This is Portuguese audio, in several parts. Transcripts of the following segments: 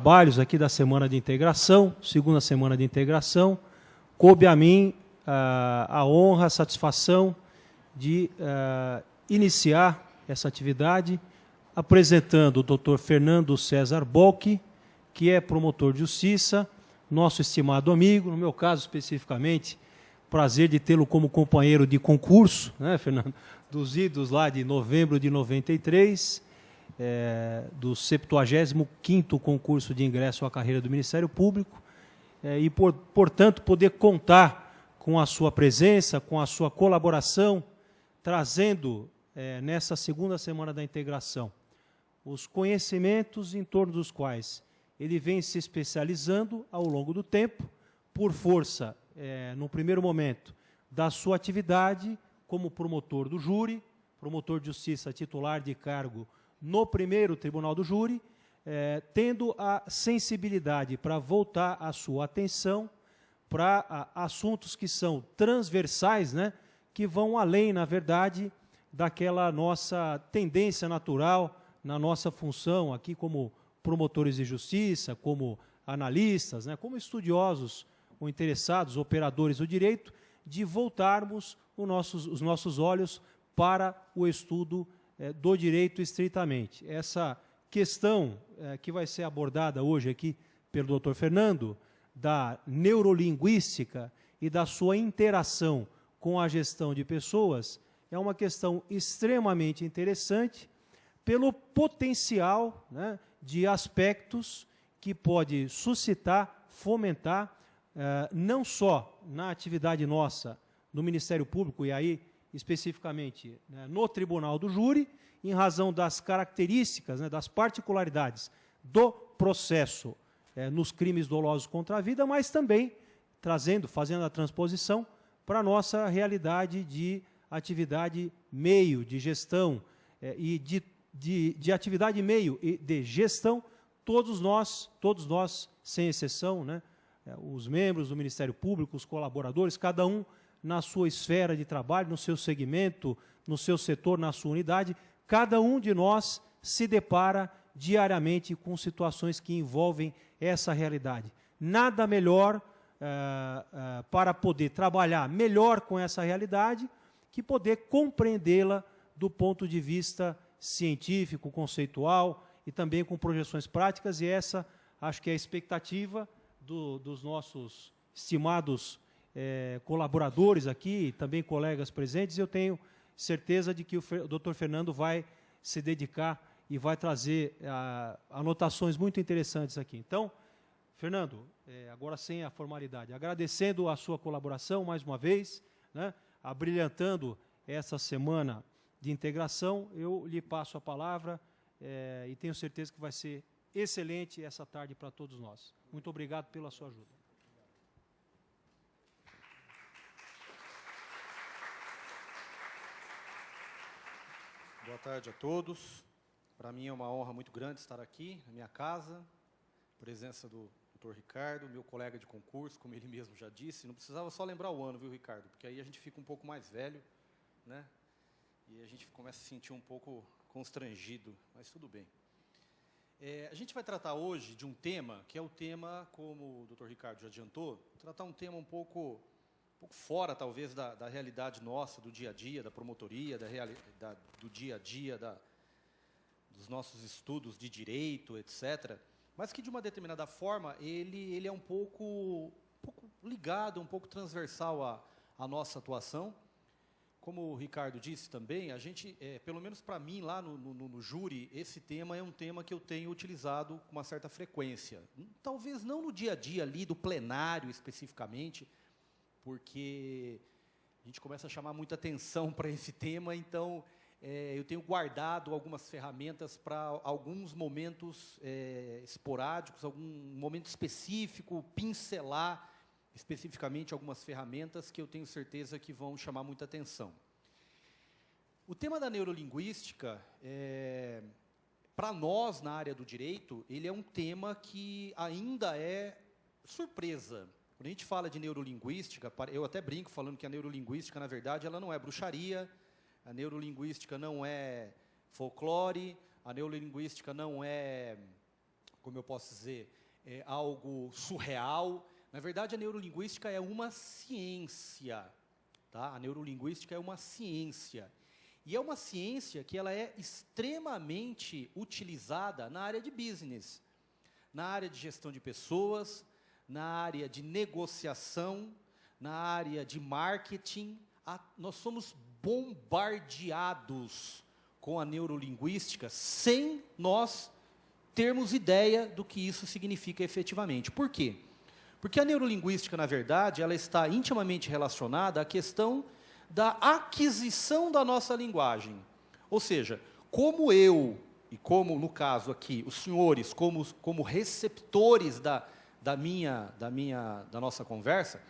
Trabalhos aqui da Semana de Integração, segunda Semana de Integração, coube a mim a honra, a satisfação de iniciar essa atividade apresentando o Dr. Fernando César Bocchi, que é promotor de justiça, nosso estimado amigo, no meu caso especificamente, prazer de tê-lo como companheiro de concurso, né, Fernando, dos idos lá de novembro de 93, do 75º concurso de ingresso à carreira do Ministério Público, e, portanto, poder contar com a sua presença, com a sua colaboração, trazendo, nessa segunda Semana da Integração, os conhecimentos em torno dos quais ele vem se especializando ao longo do tempo, por força, no primeiro momento, da sua atividade como promotor do júri, promotor de justiça titular de cargo no primeiro Tribunal do Júri, tendo a sensibilidade para voltar a sua atenção para assuntos que são transversais, né, que vão além, na verdade, daquela nossa tendência natural na nossa função aqui como promotores de justiça, como analistas, né, como estudiosos ou interessados, operadores do direito, de voltarmos os nossos olhos para o estudo do direito estritamente. Essa questão que vai ser abordada hoje aqui pelo Dr. Fernando, da neurolinguística e da sua interação com a gestão de pessoas, é uma questão extremamente interessante pelo potencial, né, de aspectos que pode suscitar, fomentar, não só na atividade nossa no Ministério Público, e aí especificamente, né, no Tribunal do Júri, em razão das características, né, das particularidades do processo nos crimes dolosos contra a vida, mas também fazendo a transposição para a nossa realidade de atividade meio, de gestão e de atividade meio e de gestão, todos nós, sem exceção, né, os membros do Ministério Público, os colaboradores, cada um na sua esfera de trabalho, no seu segmento, no seu setor, na sua unidade, cada um de nós se depara diariamente com situações que envolvem essa realidade. Nada melhor para poder trabalhar melhor com essa realidade que poder compreendê-la do ponto de vista científico, conceitual e também com projeções práticas, e essa acho que é a expectativa dos nossos estimados colaboradores aqui, também colegas presentes. Eu tenho certeza de que o Dr. Fernando vai se dedicar e vai trazer anotações muito interessantes aqui. Então, Fernando, agora sem a formalidade, agradecendo a sua colaboração mais uma vez, né, abrilhantando essa semana de integração, eu lhe passo a palavra e tenho certeza que vai ser excelente essa tarde para todos nós. Muito obrigado pela sua ajuda. Boa tarde a todos. Para mim é uma honra muito grande estar aqui na minha casa, presença do Dr. Ricardo, meu colega de concurso, como ele mesmo já disse. Não precisava só lembrar o ano, viu, Ricardo? Porque aí a gente fica um pouco mais velho, né? E a gente começa a se sentir um pouco constrangido, mas tudo bem. A gente vai tratar hoje de um tema, que é o tema, como o Dr. Ricardo já adiantou, tratar um tema um pouco fora, talvez, da realidade nossa, do dia a dia, da promotoria, do dia a dia, dos nossos estudos de direito, etc., mas que, de uma determinada forma, ele é um pouco ligado, um pouco transversal à nossa atuação. Como o Ricardo disse também, a gente, pelo menos para mim, lá no júri, esse tema é um tema que eu tenho utilizado com uma certa frequência. Talvez não no dia a dia ali, do plenário especificamente, porque a gente começa a chamar muita atenção para esse tema, então eu tenho guardado algumas ferramentas para alguns momentos esporádicos, algum momento específico, pincelar especificamente algumas ferramentas que eu tenho certeza que vão chamar muita atenção. O tema da neurolinguística, para nós na área do direito, ele é um tema que ainda é surpresa. Quando a gente fala de neurolinguística, eu até brinco falando que a neurolinguística, na verdade, ela não é bruxaria, a neurolinguística não é folclore, a neurolinguística não é como eu posso dizer, algo surreal. Na verdade, a neurolinguística é uma ciência. Tá? A neurolinguística é uma ciência. E é uma ciência que ela é extremamente utilizada na área de business, na área de gestão de pessoas, na área de negociação, na área de marketing. Nós somos bombardeados com a neurolinguística sem nós termos ideia do que isso significa efetivamente. Por quê? Porque a neurolinguística, na verdade, ela está intimamente relacionada à questão da aquisição da nossa linguagem. Ou seja, como eu, e como, no caso aqui, os senhores, como receptores da nossa conversa,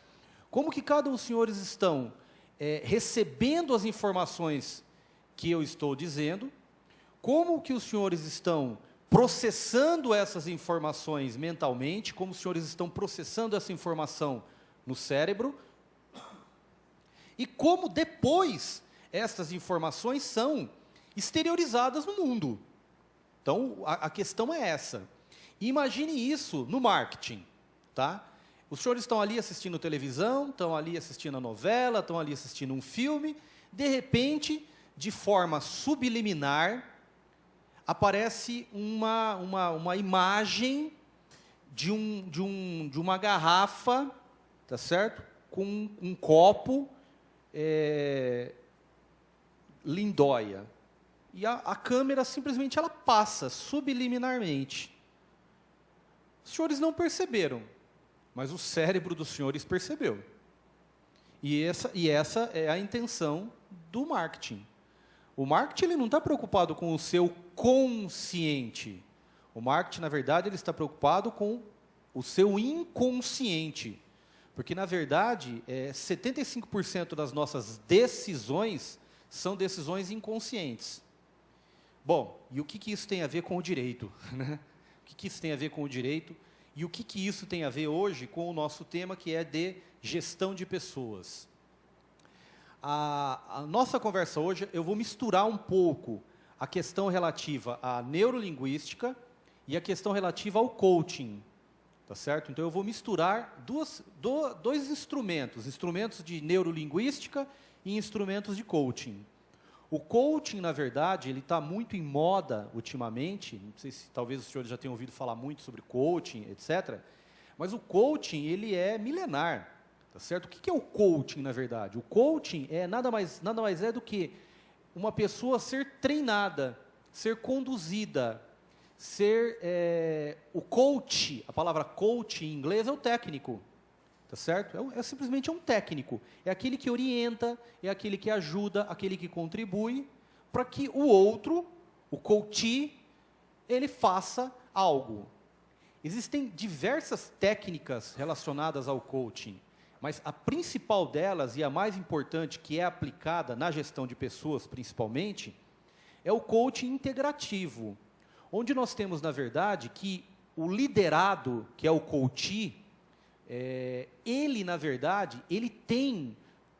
como que cada um dos senhores estão recebendo as informações que eu estou dizendo, como que os senhores estão processando essas informações mentalmente, como os senhores estão processando essa informação no cérebro, e como depois essas informações são exteriorizadas no mundo. Então, a questão é essa. Imagine isso no marketing, tá? Os senhores estão ali assistindo televisão, estão ali assistindo a novela, estão ali assistindo um filme, de repente, de forma subliminar, aparece uma imagem de uma garrafa, tá certo? Com um copo lindóia. E a câmera simplesmente ela passa subliminarmente. Os senhores não perceberam, mas o cérebro dos senhores percebeu. E essa é a intenção do marketing. O marketing ele não está preocupado com o seu consciente. O marketing, na verdade, ele está preocupado com o seu inconsciente. Porque, na verdade, 75% das nossas decisões são decisões inconscientes. Bom, e o que isso tem a ver com o direito? Né? O que isso tem a ver com o direito? E o que isso tem a ver hoje com o nosso tema, que é de gestão de pessoas? A nossa conversa hoje, eu vou misturar um pouco a questão relativa à neurolinguística e a questão relativa ao coaching. Tá certo? Então, eu vou misturar dois instrumentos de neurolinguística e instrumentos de coaching. O coaching, na verdade, ele está muito em moda ultimamente, não sei se talvez os senhores já tenham ouvido falar muito sobre coaching, etc., mas o coaching, ele é milenar, tá certo? O que é o coaching, na verdade? O coaching é nada mais é do que uma pessoa ser treinada, ser conduzida, o coach, a palavra coach em inglês é o técnico, tá certo? Simplesmente um técnico, é aquele que orienta, é aquele que ajuda, aquele que contribui, para que o outro, o coach, ele faça algo. Existem diversas técnicas relacionadas ao coaching, mas a principal delas, e a mais importante, que é aplicada na gestão de pessoas principalmente, é o coaching integrativo, onde nós temos, na verdade, que o liderado, que é o coach, ele, na verdade, ele tem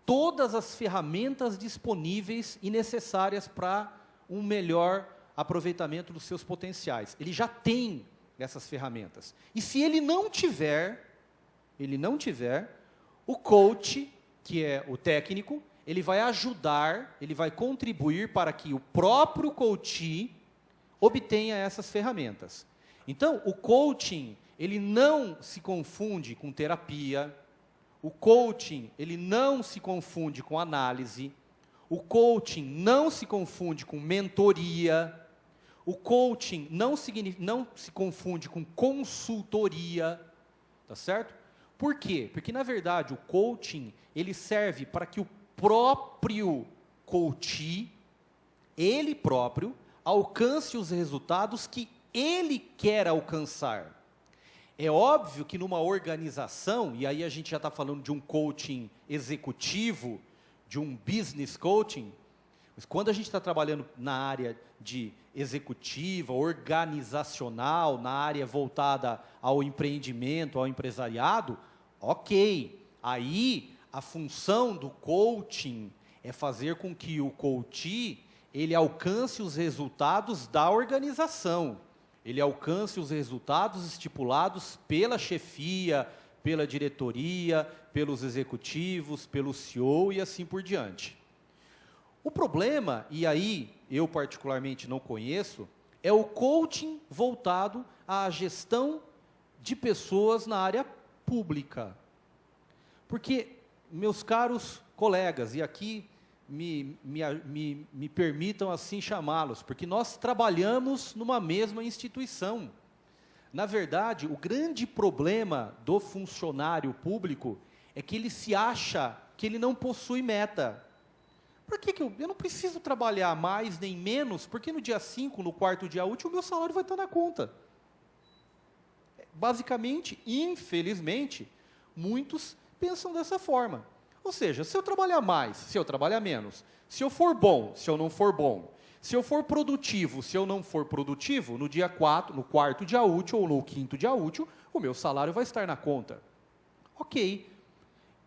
todas as ferramentas disponíveis e necessárias para um melhor aproveitamento dos seus potenciais. Ele já tem essas ferramentas. E se ele não tiver, o coach, que é o técnico, ele vai ajudar, ele vai contribuir para que o próprio coach obtenha essas ferramentas. Então, o coaching, ele não se confunde com terapia, o coaching, ele não se confunde com análise, o coaching não se confunde com mentoria, o coaching não se confunde com consultoria, tá certo? Por quê? Porque, na verdade, o coaching, ele serve para que o próprio coach, ele próprio, alcance os resultados que ele quer alcançar. É óbvio que numa organização, e aí a gente já está falando de um coaching executivo, de um business coaching, mas quando a gente está trabalhando na área de executiva, organizacional, na área voltada ao empreendimento, ao empresariado, ok. Aí a função do coaching é fazer com que o coach ele alcance os resultados da organização. ele alcance os resultados estipulados pela chefia, pela diretoria, pelos executivos, pelo CEO e assim por diante. O problema, e aí eu particularmente não conheço, é o coaching voltado à gestão de pessoas na área pública. Porque, meus caros colegas, e aqui me permitam assim chamá-los, porque nós trabalhamos numa mesma instituição. Na verdade, o grande problema do funcionário público é que ele se acha que ele não possui meta. Por que eu não preciso trabalhar mais nem menos, porque no dia 5, no quarto dia útil, o meu salário vai estar na conta. Basicamente, infelizmente, muitos pensam dessa forma. Ou seja, se eu trabalhar mais, se eu trabalhar menos, se eu for bom, se eu não for bom, se eu for produtivo, se eu não for produtivo, no dia 4, no quarto dia útil ou no quinto dia útil, o meu salário vai estar na conta. Ok,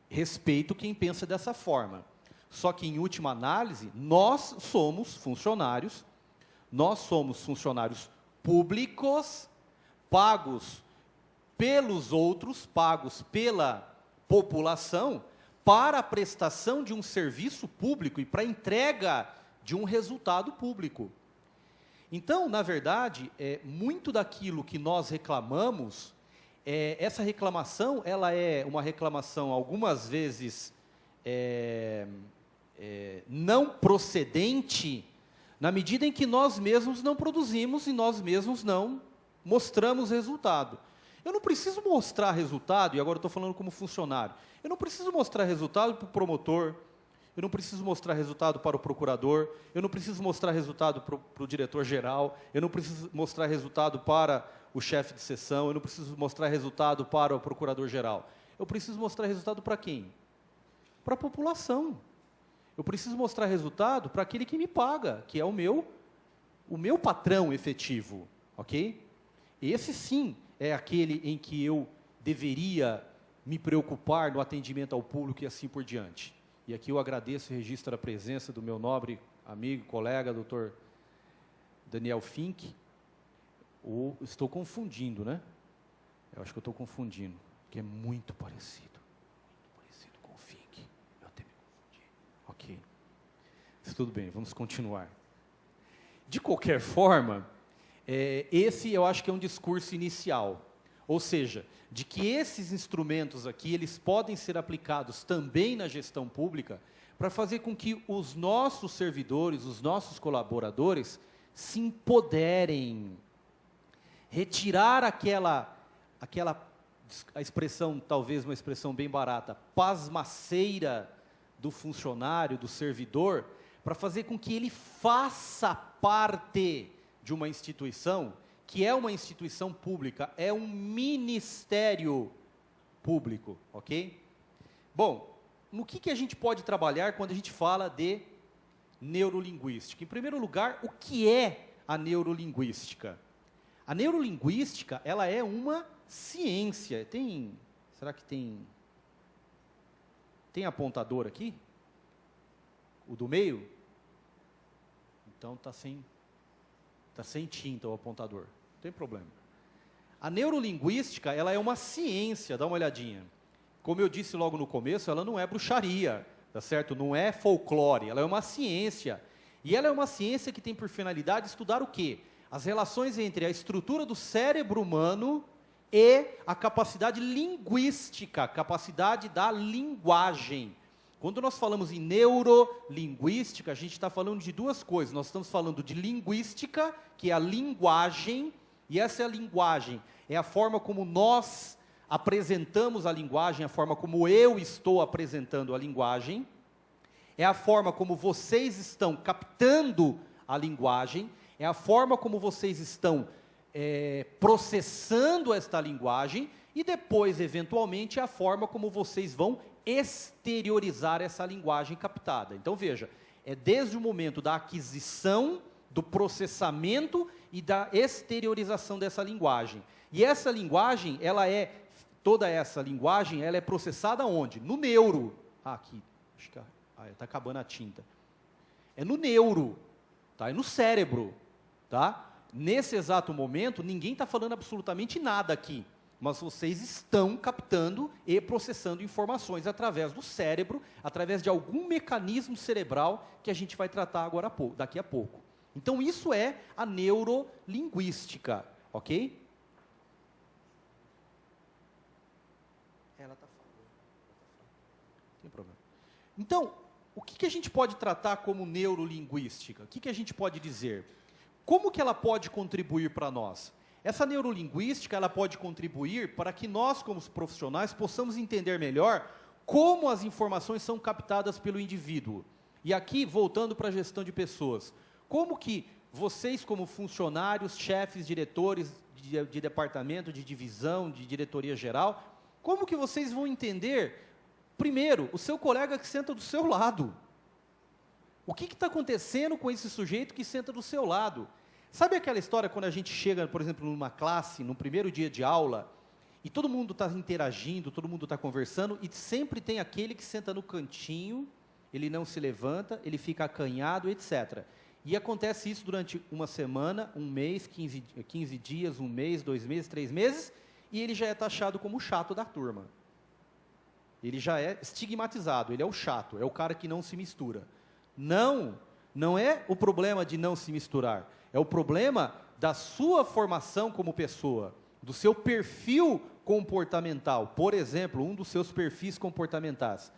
respeito quem pensa dessa forma. Só que, em última análise, nós somos funcionários públicos, pagos pelos outros, pagos pela população, para a prestação de um serviço público e para a entrega de um resultado público. Então, na verdade, muito daquilo que nós reclamamos, essa reclamação, ela é uma reclamação, algumas vezes, não procedente, na medida em que nós mesmos não produzimos e nós mesmos não mostramos resultado. Eu não preciso mostrar resultado, e agora eu estou falando como funcionário, eu não preciso mostrar resultado para o promotor, eu não preciso mostrar resultado para o procurador, eu não preciso mostrar resultado para o diretor-geral, eu não preciso mostrar resultado para o chefe de seção, eu não preciso mostrar resultado para o procurador-geral. Eu preciso mostrar resultado para quem? Para a população. Eu preciso mostrar resultado para aquele que me paga, que é o meu patrão efetivo, ok? Esse sim é aquele em que eu deveria me preocupar no atendimento ao público e assim por diante. E aqui eu agradeço e registro a presença do meu nobre amigo, colega, Dr. Daniel Fink. Estou confundindo, né? Eu acho que eu estou confundindo, que é muito parecido com o Fink. Eu até me confundi. Ok. Mas tudo bem, vamos continuar. De qualquer forma, esse eu acho que é um discurso inicial, ou seja, de que esses instrumentos aqui, eles podem ser aplicados também na gestão pública, para fazer com que os nossos servidores, os nossos colaboradores, se empoderem, retirar a expressão, talvez uma expressão bem barata, pasmaceira do funcionário, do servidor, para fazer com que ele faça parte de uma instituição, que é uma instituição pública, é um ministério público, ok? Bom, no que a gente pode trabalhar quando a gente fala de neurolinguística? Em primeiro lugar, o que é a neurolinguística? A neurolinguística, ela é uma ciência. Será que tem apontador aqui? O do meio? Então está sem tinta o apontador, não tem problema. A neurolinguística, ela é uma ciência, dá uma olhadinha. Como eu disse logo no começo, ela não é bruxaria, tá certo? Não é folclore, ela é uma ciência. E ela é uma ciência que tem por finalidade estudar o quê? As relações entre a estrutura do cérebro humano e a capacidade linguística, a capacidade da linguagem. Quando nós falamos em neurolinguística, a gente está falando de duas coisas. Nós estamos falando de linguística, que é a linguagem, e essa é a linguagem, é a forma como nós apresentamos a linguagem, a forma como eu estou apresentando a linguagem, é a forma como vocês estão captando a linguagem, é a forma como vocês estão processando esta linguagem, e depois, eventualmente, é a forma como vocês vão exteriorizar essa linguagem captada. Então, veja, é desde o momento da aquisição, do processamento e da exteriorização dessa linguagem. E essa linguagem, toda essa linguagem, ela é processada onde? No neuro. Aqui, acho que está acabando a tinta. É no neuro, tá? É no cérebro, tá? nesse exato momento, ninguém está falando absolutamente nada aqui, mas vocês estão captando e processando informações através do cérebro, através de algum mecanismo cerebral que a gente vai tratar daqui a pouco. Então, isso é a neurolinguística, ok? Ela está falando. Não tem problema. Então, o que a gente pode tratar como neurolinguística? O que a gente pode dizer? Como que ela pode contribuir para nós? Essa neurolinguística, ela pode contribuir para que nós, como profissionais, possamos entender melhor como as informações são captadas pelo indivíduo. E aqui, voltando para a gestão de pessoas, como que vocês, como funcionários, chefes, diretores de departamento, de divisão, de diretoria geral, como que vocês vão entender, primeiro, o seu colega que senta do seu lado? O que está acontecendo com esse sujeito que senta do seu lado? Sabe aquela história quando a gente chega, por exemplo, numa classe, no primeiro dia de aula, e todo mundo está interagindo, todo mundo está conversando, e sempre tem aquele que senta no cantinho, ele não se levanta, ele fica acanhado, etc. E acontece isso durante uma semana, um mês, 15 dias, um mês, 2 meses, 3 meses, e ele já é taxado como o chato da turma. Ele já é estigmatizado, ele é o chato, é o cara que não se mistura. Não é o problema de não se misturar, é o problema da sua formação como pessoa, do seu perfil comportamental. Por exemplo, um dos seus perfis comportamentais.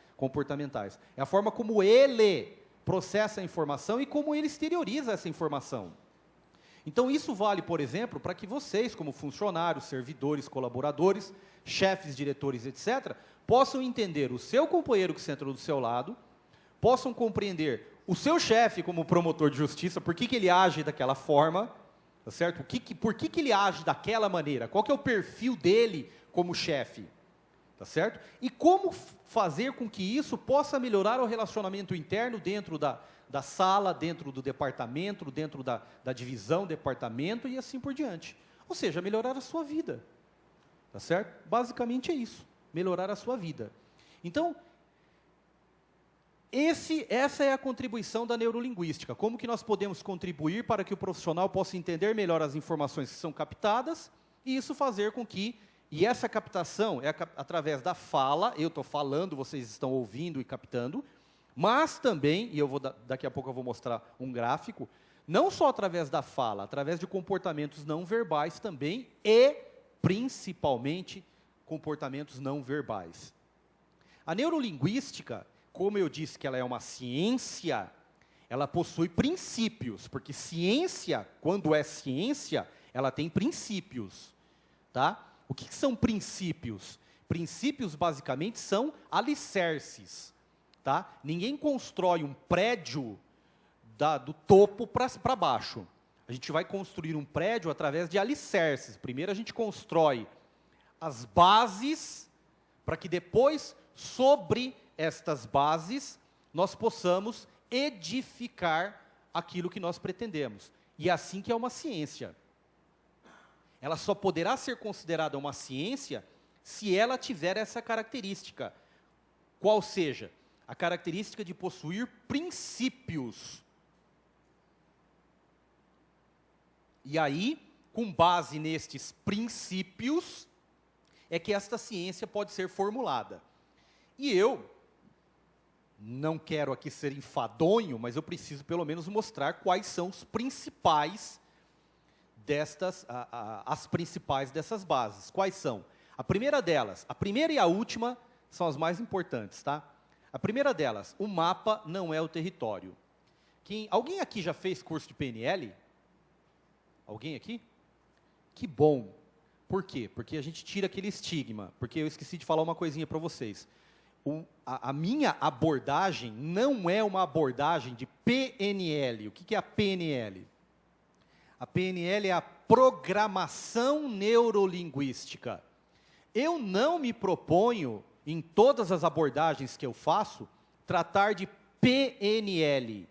É a forma como ele processa a informação e como ele exterioriza essa informação. Então, isso vale, por exemplo, para que vocês, como funcionários, servidores, colaboradores, chefes, diretores, etc., possam entender o seu companheiro que senta do seu lado, possam compreender o seu chefe como promotor de justiça, por que ele age daquela forma, tá certo? Por que ele age daquela maneira? Qual que é o perfil dele como chefe? Tá certo? E como fazer com que isso possa melhorar o relacionamento interno dentro da sala, dentro do departamento, dentro da divisão, departamento e assim por diante. Ou seja, melhorar a sua vida. Tá certo? Basicamente é isso, melhorar a sua vida. Então, essa é a contribuição da neurolinguística. Como que nós podemos contribuir para que o profissional possa entender melhor as informações que são captadas e isso fazer com que, e essa captação é através da fala, eu estou falando, vocês estão ouvindo e captando, mas também, e daqui a pouco eu vou mostrar um gráfico, não só através da fala, através de comportamentos não verbais também e, principalmente, comportamentos não verbais. A neurolinguística, como eu disse que ela é uma ciência, ela possui princípios, porque ciência, quando é ciência, ela tem princípios, tá? O que são princípios? Princípios, basicamente, são alicerces, tá? Ninguém constrói um prédio do topo para baixo. A gente vai construir um prédio através de alicerces. Primeiro a gente constrói as bases, para que depois, sobre estas bases, nós possamos edificar aquilo que nós pretendemos. E é assim que é uma ciência. Ela só poderá ser considerada uma ciência se ela tiver essa característica. Qual seja? A característica de possuir princípios. E aí, com base nestes princípios, é que esta ciência pode ser formulada. E eu não quero aqui ser enfadonho, mas eu preciso pelo menos mostrar quais são os principais as principais dessas bases. Quais são? A primeira delas, a primeira e a última são as mais importantes, tá? A primeira delas, o mapa não é o território. Alguém aqui já fez curso de PNL? Alguém aqui? Que bom. Por quê? Porque a gente tira aquele estigma. Porque eu esqueci de falar uma coisinha para vocês. A minha abordagem não é uma abordagem de PNL. O que é a PNL? A PNL é a programação neurolinguística. Eu não me proponho, em todas as abordagens que eu faço, tratar de PNL.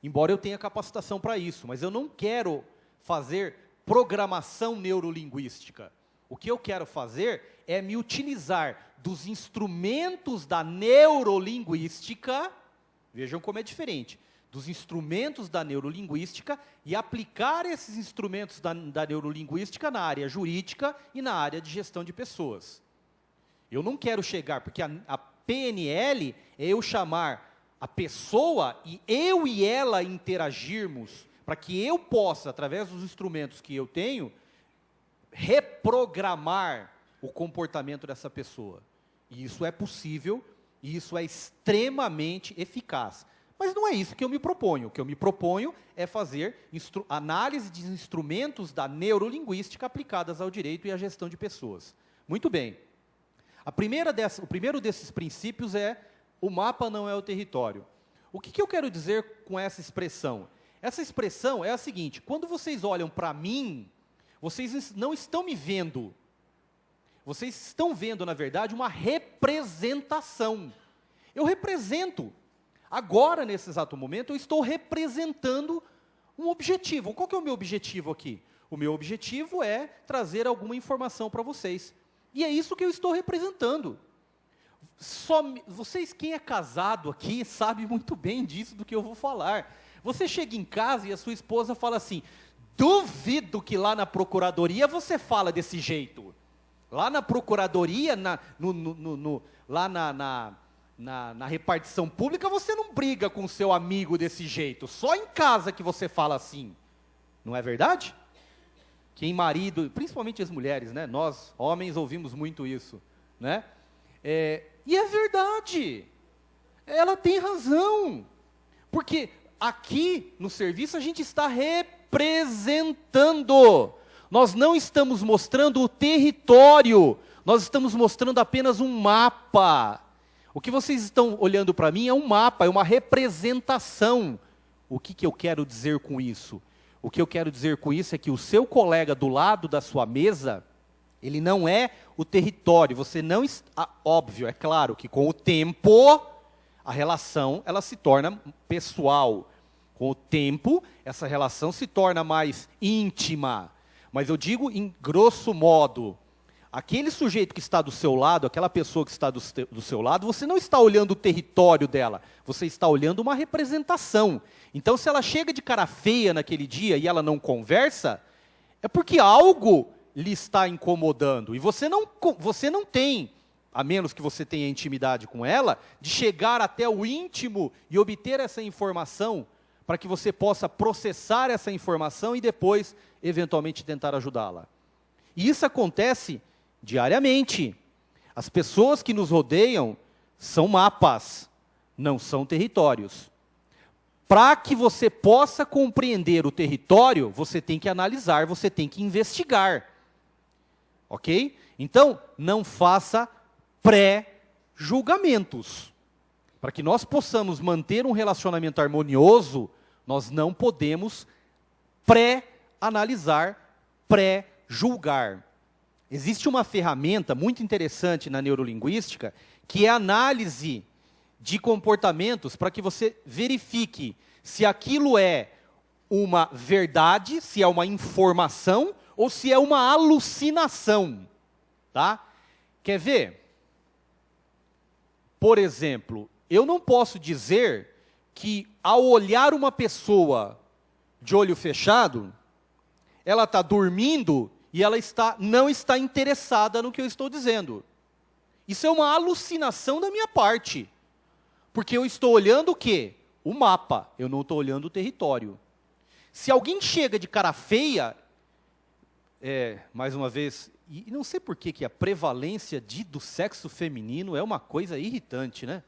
Embora eu tenha capacitação para isso, mas eu não quero fazer programação neurolinguística. O que eu quero fazer é me utilizar dos instrumentos da neurolinguística, vejam como é diferente, dos instrumentos da neurolinguística e aplicar esses instrumentos da neurolinguística na área jurídica e na área de gestão de pessoas. Eu não quero chegar, porque a PNL é eu chamar a pessoa e eu e ela interagirmos, para que eu possa, através dos instrumentos que eu tenho, reprogramar o comportamento dessa pessoa. E isso é possível, e isso é extremamente eficaz. Mas não é isso que eu me proponho. O que eu me proponho é fazer análise de instrumentos da neurolinguística aplicadas ao direito e à gestão de pessoas. Muito bem. O primeiro desses princípios é: o mapa não é o território. O que eu quero dizer com essa expressão? Essa expressão é a seguinte: quando vocês olham para mim, vocês não estão me vendo. Vocês estão vendo, na verdade, uma representação. Eu represento. Agora, nesse exato momento, eu estou representando um objetivo. Qual que é o meu objetivo aqui? O meu objetivo é trazer alguma informação para vocês. E é isso que eu estou representando. Vocês, quem é casado aqui, sabe muito bem disso do que eu vou falar. Você chega em casa e a sua esposa fala assim: duvido que lá na procuradoria você fala desse jeito. Lá na procuradoria, lá na repartição pública, você não briga com o seu amigo desse jeito. Só em casa que você fala assim. Não é verdade? Quem marido, principalmente as mulheres, né? Nós, homens, ouvimos muito isso, né? E é verdade. Ela tem razão. Porque aqui no serviço a gente está representando. Nós não estamos mostrando o território. Nós estamos mostrando apenas um mapa. O que vocês estão olhando para mim é um mapa, é uma representação. O que eu quero dizer com isso? O que eu quero dizer com isso é que o seu colega do lado da sua mesa, ele não é o território. Você não está... Óbvio, é claro que com o tempo, a relação ela se torna pessoal. Com o tempo, essa relação se torna mais íntima. Mas eu digo em grosso modo, aquele sujeito que está do seu lado, aquela pessoa que está do seu lado, você não está olhando o território dela, você está olhando uma representação. Então, se ela chega de cara feia naquele dia e ela não conversa, é porque algo lhe está incomodando. E você não tem, a menos que você tenha intimidade com ela, de chegar até o íntimo e obter essa informação, para que você possa processar essa informação e depois, eventualmente, tentar ajudá-la. E isso acontece diariamente. As pessoas que nos rodeiam são mapas, não são territórios. Para que você possa compreender o território, você tem que analisar, você tem que investigar. Ok? Então, não faça pré-julgamentos. Para que nós possamos manter um relacionamento harmonioso, nós não podemos pré-analisar, pré-julgar. Existe uma ferramenta muito interessante na neurolinguística, que é a análise de comportamentos, para que você verifique se aquilo é uma verdade, se é uma informação, ou se é uma alucinação. Tá? Quer ver? Por exemplo, eu não posso dizer que ao olhar uma pessoa de olho fechado, ela está dormindo e ela não está interessada no que eu estou dizendo. Isso é uma alucinação da minha parte. Porque eu estou olhando o quê? O mapa, eu não estou olhando o território. Se alguém chega de cara feia, mais uma vez, e não sei por que a prevalência do sexo feminino é uma coisa irritante, né?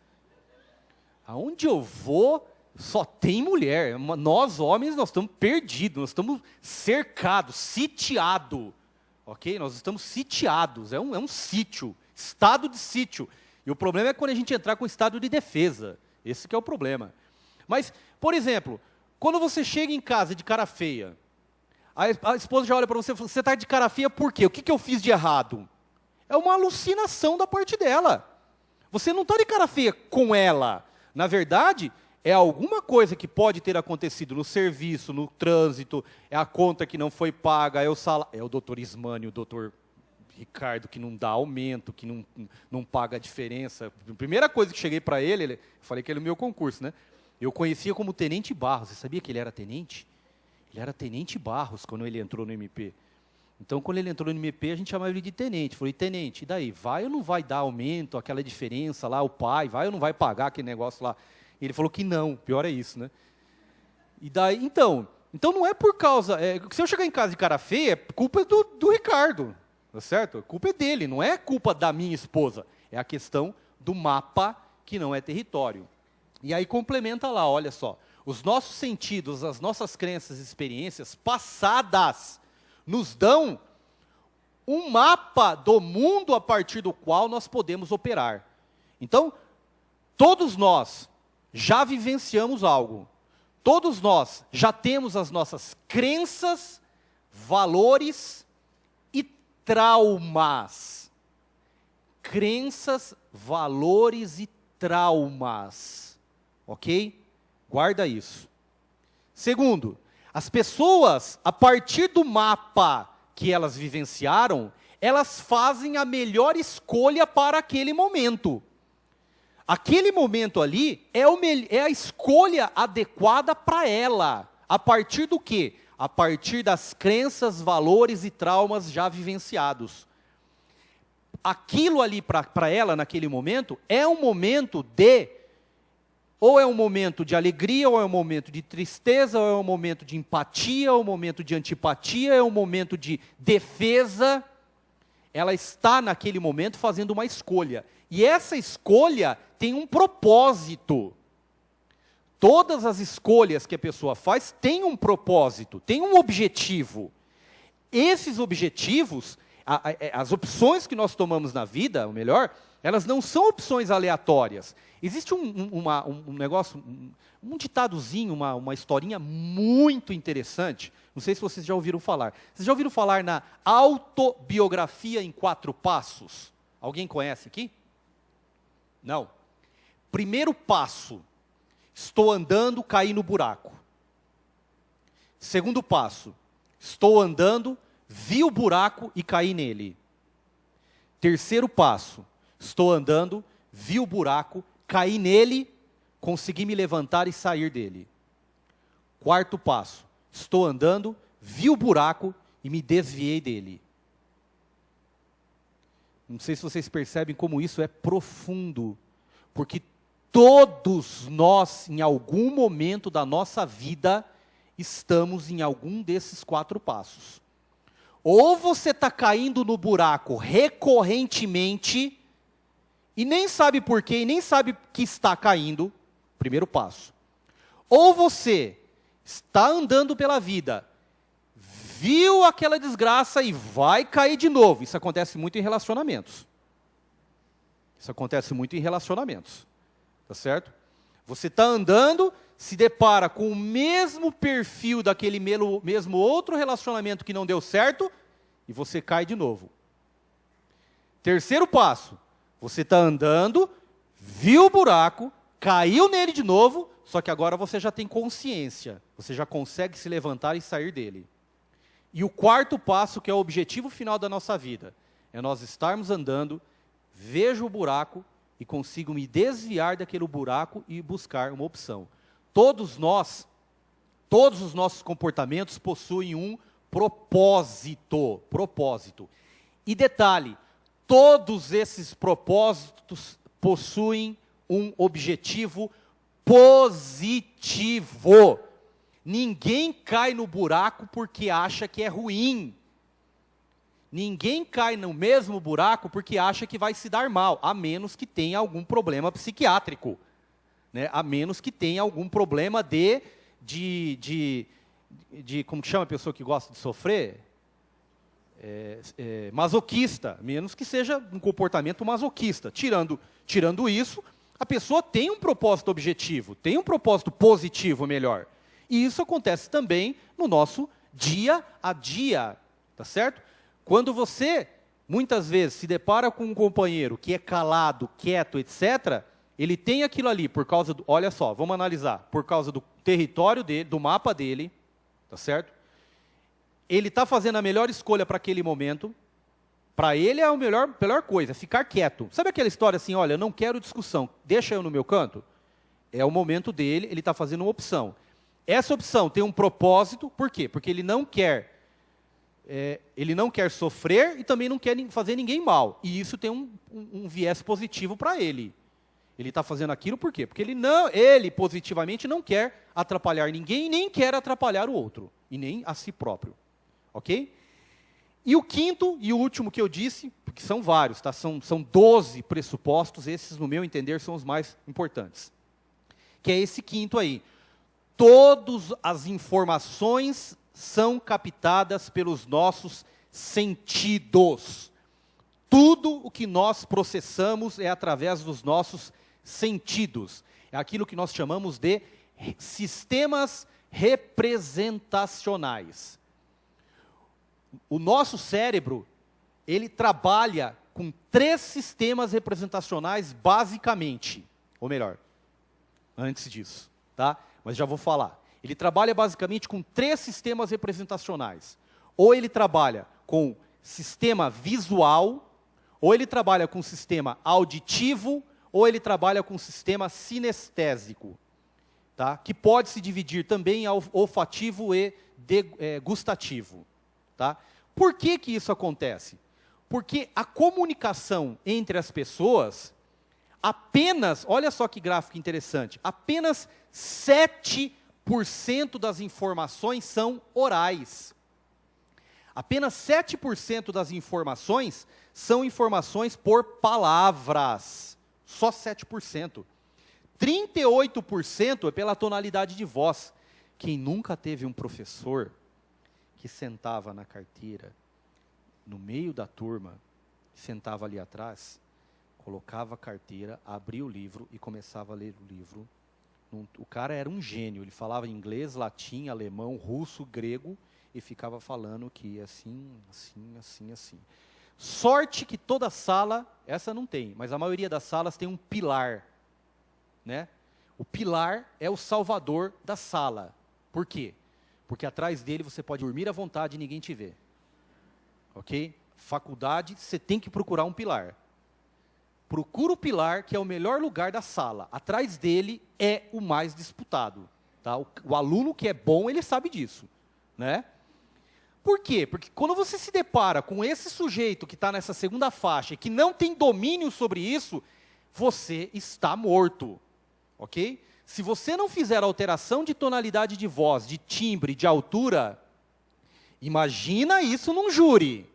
Aonde eu vou, só tem mulher. Nós, homens, nós estamos perdidos, nós estamos cercados, sitiados. Ok? Nós estamos sitiados, é um sítio, estado de sítio. E o problema é quando a gente entrar com estado de defesa. Esse que é o problema. Mas, por exemplo, quando você chega em casa de cara feia, a esposa já olha para você e fala: você está de cara feia por quê? O que eu fiz de errado? É uma alucinação da parte dela. Você não está de cara feia com ela. Na verdade, é alguma coisa que pode ter acontecido no serviço, no trânsito, é a conta que não foi paga, é o salário. É o doutor Ismânio, o doutor Ricardo, que não dá aumento, que não paga a diferença. A primeira coisa que cheguei para ele, falei que ele é o meu concurso, né? Eu conhecia como Tenente Barros. Você sabia que ele era tenente? Ele era Tenente Barros quando ele entrou no MP. Então, quando ele entrou no MP, a gente chamava ele de tenente. Falei, tenente, e daí? Vai ou não vai dar aumento, aquela diferença lá, o pai, vai ou não vai pagar aquele negócio lá? E ele falou que não, pior é isso, né? E daí, então não é por causa... se eu chegar em casa de cara feia, culpa é do Ricardo, tá certo? A culpa é dele, não é culpa da minha esposa. É a questão do mapa que não é território. E aí complementa lá, olha só. Os nossos sentidos, as nossas crenças e experiências passadas nos dão um mapa do mundo a partir do qual nós podemos operar. Então, todos nós já vivenciamos algo. Todos nós já temos as nossas crenças, valores e traumas. Crenças, valores e traumas. Ok? Guarda isso. Segundo, as pessoas, a partir do mapa que elas vivenciaram, elas fazem a melhor escolha para aquele momento. Aquele momento ali é a escolha adequada para ela. A partir do quê? A partir das crenças, valores e traumas já vivenciados. Aquilo ali para ela, naquele momento, é um momento ou é um momento de alegria, ou é um momento de tristeza, ou é um momento de empatia, ou é um momento de antipatia, é um momento de defesa. Ela está naquele momento fazendo uma escolha. E essa escolha tem um propósito. Todas as escolhas que a pessoa faz têm um propósito, têm um objetivo. Esses objetivos, as opções que nós tomamos na vida, ou melhor, elas não são opções aleatórias. Existe um negócio, um ditadozinho, uma historinha muito interessante. Não sei se vocês já ouviram falar. Vocês já ouviram falar na autobiografia em 4 passos? Alguém conhece aqui? Não. Primeiro passo, estou andando, caí no buraco. Segundo passo, estou andando, vi o buraco e caí nele. Terceiro passo, estou andando, vi o buraco, caí nele, consegui me levantar e sair dele. Quarto passo, estou andando, vi o buraco e me desviei dele. Não sei se vocês percebem como isso é profundo, porque todos nós, em algum momento da nossa vida, estamos em algum desses 4 passos. Ou você está caindo no buraco recorrentemente, e nem sabe por quê, e nem sabe que está caindo, primeiro passo. Ou você está andando pela vida, viu aquela desgraça e vai cair de novo. Isso acontece muito em relacionamentos. Isso acontece muito em relacionamentos. Tá certo? Você está andando, se depara com o mesmo perfil daquele mesmo outro relacionamento que não deu certo, e você cai de novo. Terceiro passo. Você está andando, viu o buraco, caiu nele de novo, só que agora você já tem consciência. Você já consegue se levantar e sair dele. E o quarto passo, que é o objetivo final da nossa vida, é nós estarmos andando, vejo o buraco e consigo me desviar daquele buraco e buscar uma opção. Todos os nossos comportamentos possuem um propósito. E detalhe, todos esses propósitos possuem um objetivo positivo. Ninguém cai no buraco porque acha que é ruim. Ninguém cai no mesmo buraco porque acha que vai se dar mal, a menos que tenha algum problema psiquiátrico, né? A menos que tenha algum problema de como que chama a pessoa que gosta de sofrer? Masoquista, menos que seja um comportamento masoquista. Tirando isso, a pessoa tem um propósito objetivo, tem um propósito positivo, melhor. E isso acontece também no nosso dia a dia, tá certo? Quando você, muitas vezes, se depara com um companheiro que é calado, quieto, etc., ele tem aquilo ali por causa do... Olha só, vamos analisar. Por causa do território dele, do mapa dele, tá certo? Ele está fazendo a melhor escolha para aquele momento. Para ele é a melhor coisa, ficar quieto. Sabe aquela história assim, olha, eu não quero discussão, deixa eu no meu canto? É o momento dele, ele está fazendo uma opção. Essa opção tem um propósito, por quê? Porque ele não quer sofrer e também não quer fazer ninguém mal. E isso tem um viés positivo para ele. Ele está fazendo aquilo por quê? Porque ele positivamente não quer atrapalhar ninguém, nem quer atrapalhar o outro, e nem a si próprio. Ok? E o quinto e o último que eu disse, porque são vários, tá? São 12 pressupostos, esses, no meu entender, são os mais importantes. Que é esse quinto aí. Todas as informações são captadas pelos nossos sentidos. Tudo o que nós processamos é através dos nossos sentidos. É aquilo que nós chamamos de sistemas representacionais. O nosso cérebro, ele trabalha com 3 sistemas representacionais basicamente. Ou melhor, antes disso, tá? Mas já vou falar. Ele trabalha basicamente com 3 sistemas representacionais. Ou ele trabalha com sistema visual, ou ele trabalha com sistema auditivo, ou ele trabalha com sistema sinestésico, tá? Que pode se dividir também em olfativo e gustativo. Tá? Por que isso acontece? Porque a comunicação entre as pessoas, olha só que gráfico interessante, apenas 7% das informações são orais. Apenas 7% das informações são informações por palavras. Só 7%. 38% é pela tonalidade de voz. Quem nunca teve um professor que sentava na carteira, no meio da turma, sentava ali atrás, colocava a carteira, abria o livro e começava a ler o livro. O cara era um gênio, ele falava inglês, latim, alemão, russo, grego, e ficava falando que assim, assim, assim, assim. Sorte que toda sala, essa não tem, mas a maioria das salas tem um pilar, né? O pilar é o salvador da sala. Por quê? Porque atrás dele você pode dormir à vontade e ninguém te vê. Ok? Faculdade, você tem que procurar um pilar. Procura o pilar, que é o melhor lugar da sala. Atrás dele é o mais disputado. Tá? O aluno que é bom, ele sabe disso. Né? Por quê? Porque quando você se depara com esse sujeito que está nessa segunda faixa e que não tem domínio sobre isso, você está morto. Ok? Se você não fizer alteração de tonalidade de voz, de timbre, de altura, imagina isso num júri.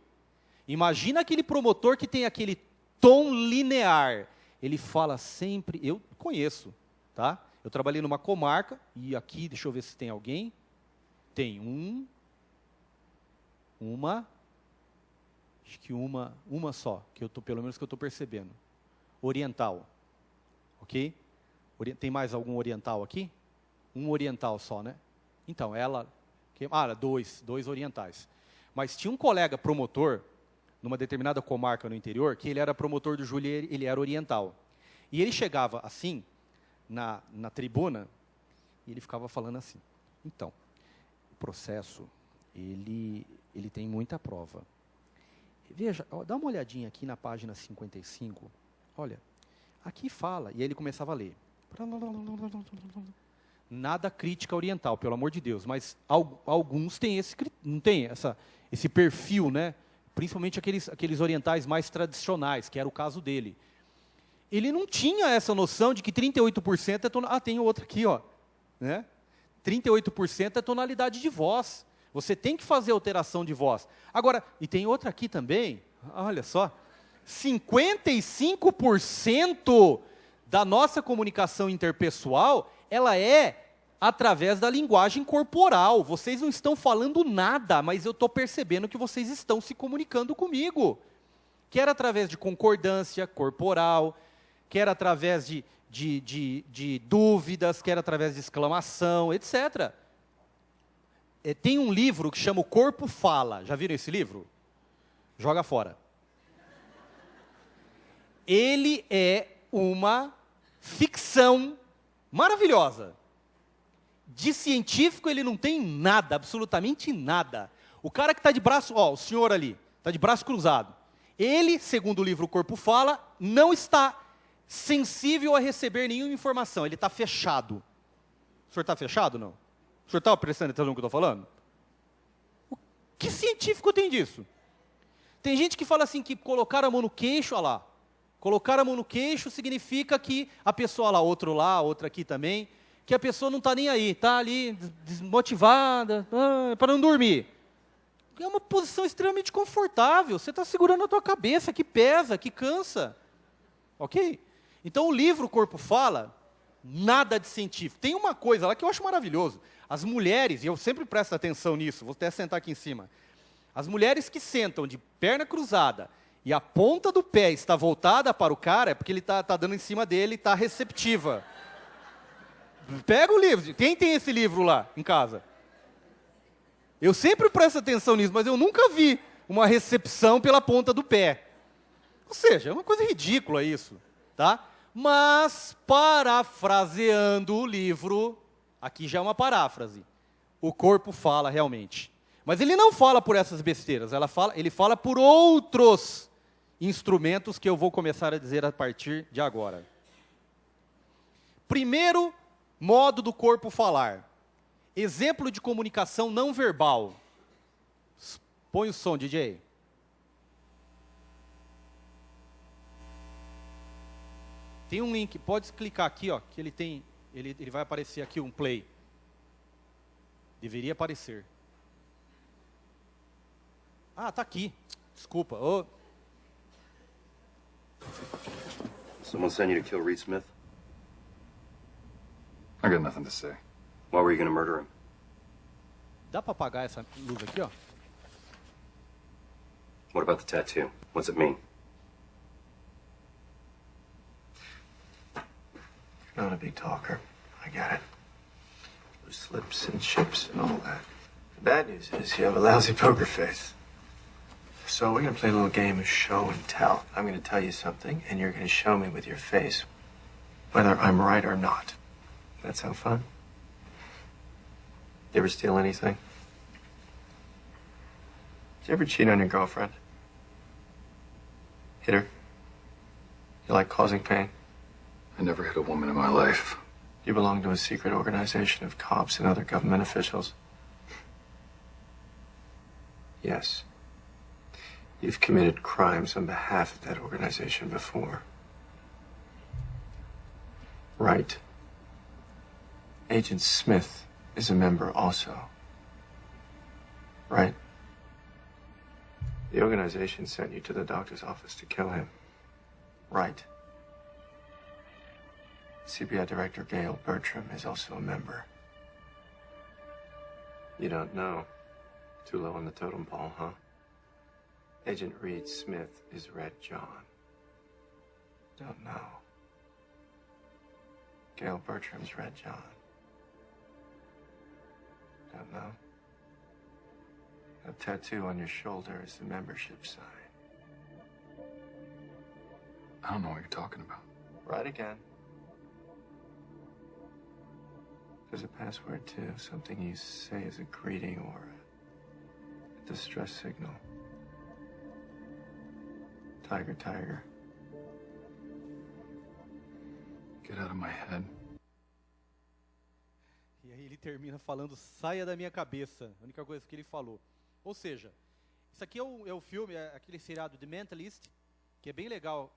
Imagina aquele promotor que tem aquele tom linear. Ele fala sempre, eu conheço, tá? Eu trabalhei numa comarca, e aqui, deixa eu ver se tem alguém. Tem acho que uma só, pelo menos que eu estou percebendo. Oriental, ok? Tem mais algum oriental aqui? Um oriental só, né? Então, dois orientais. Mas tinha um colega promotor, numa determinada comarca no interior, que ele era promotor do júri, ele era oriental. E ele chegava assim, na tribuna, e ele ficava falando assim, então, o processo, ele tem muita prova. Veja, dá uma olhadinha aqui na página 55, olha, aqui fala, e aí ele começava a ler. Nada crítica oriental, pelo amor de Deus, mas alguns têm não tem esse perfil, né? Principalmente aqueles orientais mais tradicionais, que era o caso dele. Ele não tinha essa noção de que 38% é tonalidade. Tem outra aqui, ó, né? 38% é tonalidade de voz. Você tem que fazer alteração de voz. Agora, e tem outra aqui também, olha só, 55% da nossa comunicação interpessoal, ela é através da linguagem corporal. Vocês não estão falando nada, mas eu estou percebendo que vocês estão se comunicando comigo. Quer através de concordância corporal, quer através de dúvidas, quer através de exclamação, etc. Tem um livro que chama O Corpo Fala. Já viram esse livro? Joga fora. Ele é uma ficção maravilhosa. De científico ele não tem nada, absolutamente nada. O cara que está de braço, o senhor ali, está de braço cruzado. Ele, segundo o livro O Corpo Fala, não está sensível a receber nenhuma informação, ele está fechado. O senhor está fechado, não? O senhor está prestando atenção no que eu estou falando? O que científico tem disso? Tem gente que fala assim, que colocar a mão no queixo, olha lá, colocar a mão no queixo significa que a pessoa lá, outra aqui também, que a pessoa não está nem aí, está ali desmotivada, para não dormir. É uma posição extremamente confortável, você está segurando a tua cabeça, que pesa, que cansa. Ok? Então o livro Corpo Fala, nada de científico. Tem uma coisa lá que eu acho maravilhoso. As mulheres, e eu sempre presto atenção nisso, vou até sentar aqui em cima. As mulheres que sentam de perna cruzada e a ponta do pé está voltada para o cara, é porque ele está dando em cima dele e está receptiva. Pega o livro. Quem tem esse livro lá em casa? Eu sempre presto atenção nisso, mas eu nunca vi uma recepção pela ponta do pé. Ou seja, é uma coisa ridícula isso, tá? Mas, parafraseando o livro, aqui já é uma paráfrase, o corpo fala realmente. Mas ele não fala por essas besteiras, ele fala por outros instrumentos que eu vou começar a dizer a partir de agora. Primeiro modo do corpo falar. Exemplo de comunicação não verbal. Põe o som, DJ. Tem um link, pode clicar aqui, ó, que ele vai aparecer aqui um play. Deveria aparecer. Ah, tá aqui. Desculpa. Oh. Someone sent you to kill Reed Smith? I got nothing to say. Why were you going to murder him? Dá para apagar essa luz aqui, ó? What about the tattoo? What's it mean? You're not a big talker. I get it. Loose lips and chips and all that. The bad news is you have a lousy poker face. So we're going to play a little game of show and tell. I'm going to tell you something, and you're going to show me with your face whether I'm right or not. That sound fun? You ever steal anything? Did you ever cheat on your girlfriend? Hit her? You like causing pain? I never hit a woman in my life. You belong to a secret organization of cops and other government officials. Yes. You've committed crimes on behalf of that organization before. Right. Agent Smith is a member also. Right? The organization sent you to the doctor's office to kill him. Right. CBI Director Gail Bertram is also a member. You don't know. Too low on the totem pole, huh? Agent Reed Smith is Red John. Don't know. Gail Bertram's Red John. Don't know. That tattoo on your shoulder is the membership sign. I don't know what you're talking about. Right again. There's a password, too. Something you say as a greeting or a distress signal. Tiger, tiger. Get out of my head. E aí ele termina falando, saia da minha cabeça. A única coisa que ele falou. Ou seja, isso aqui é o filme, é aquele seriado The Mentalist, que é bem legal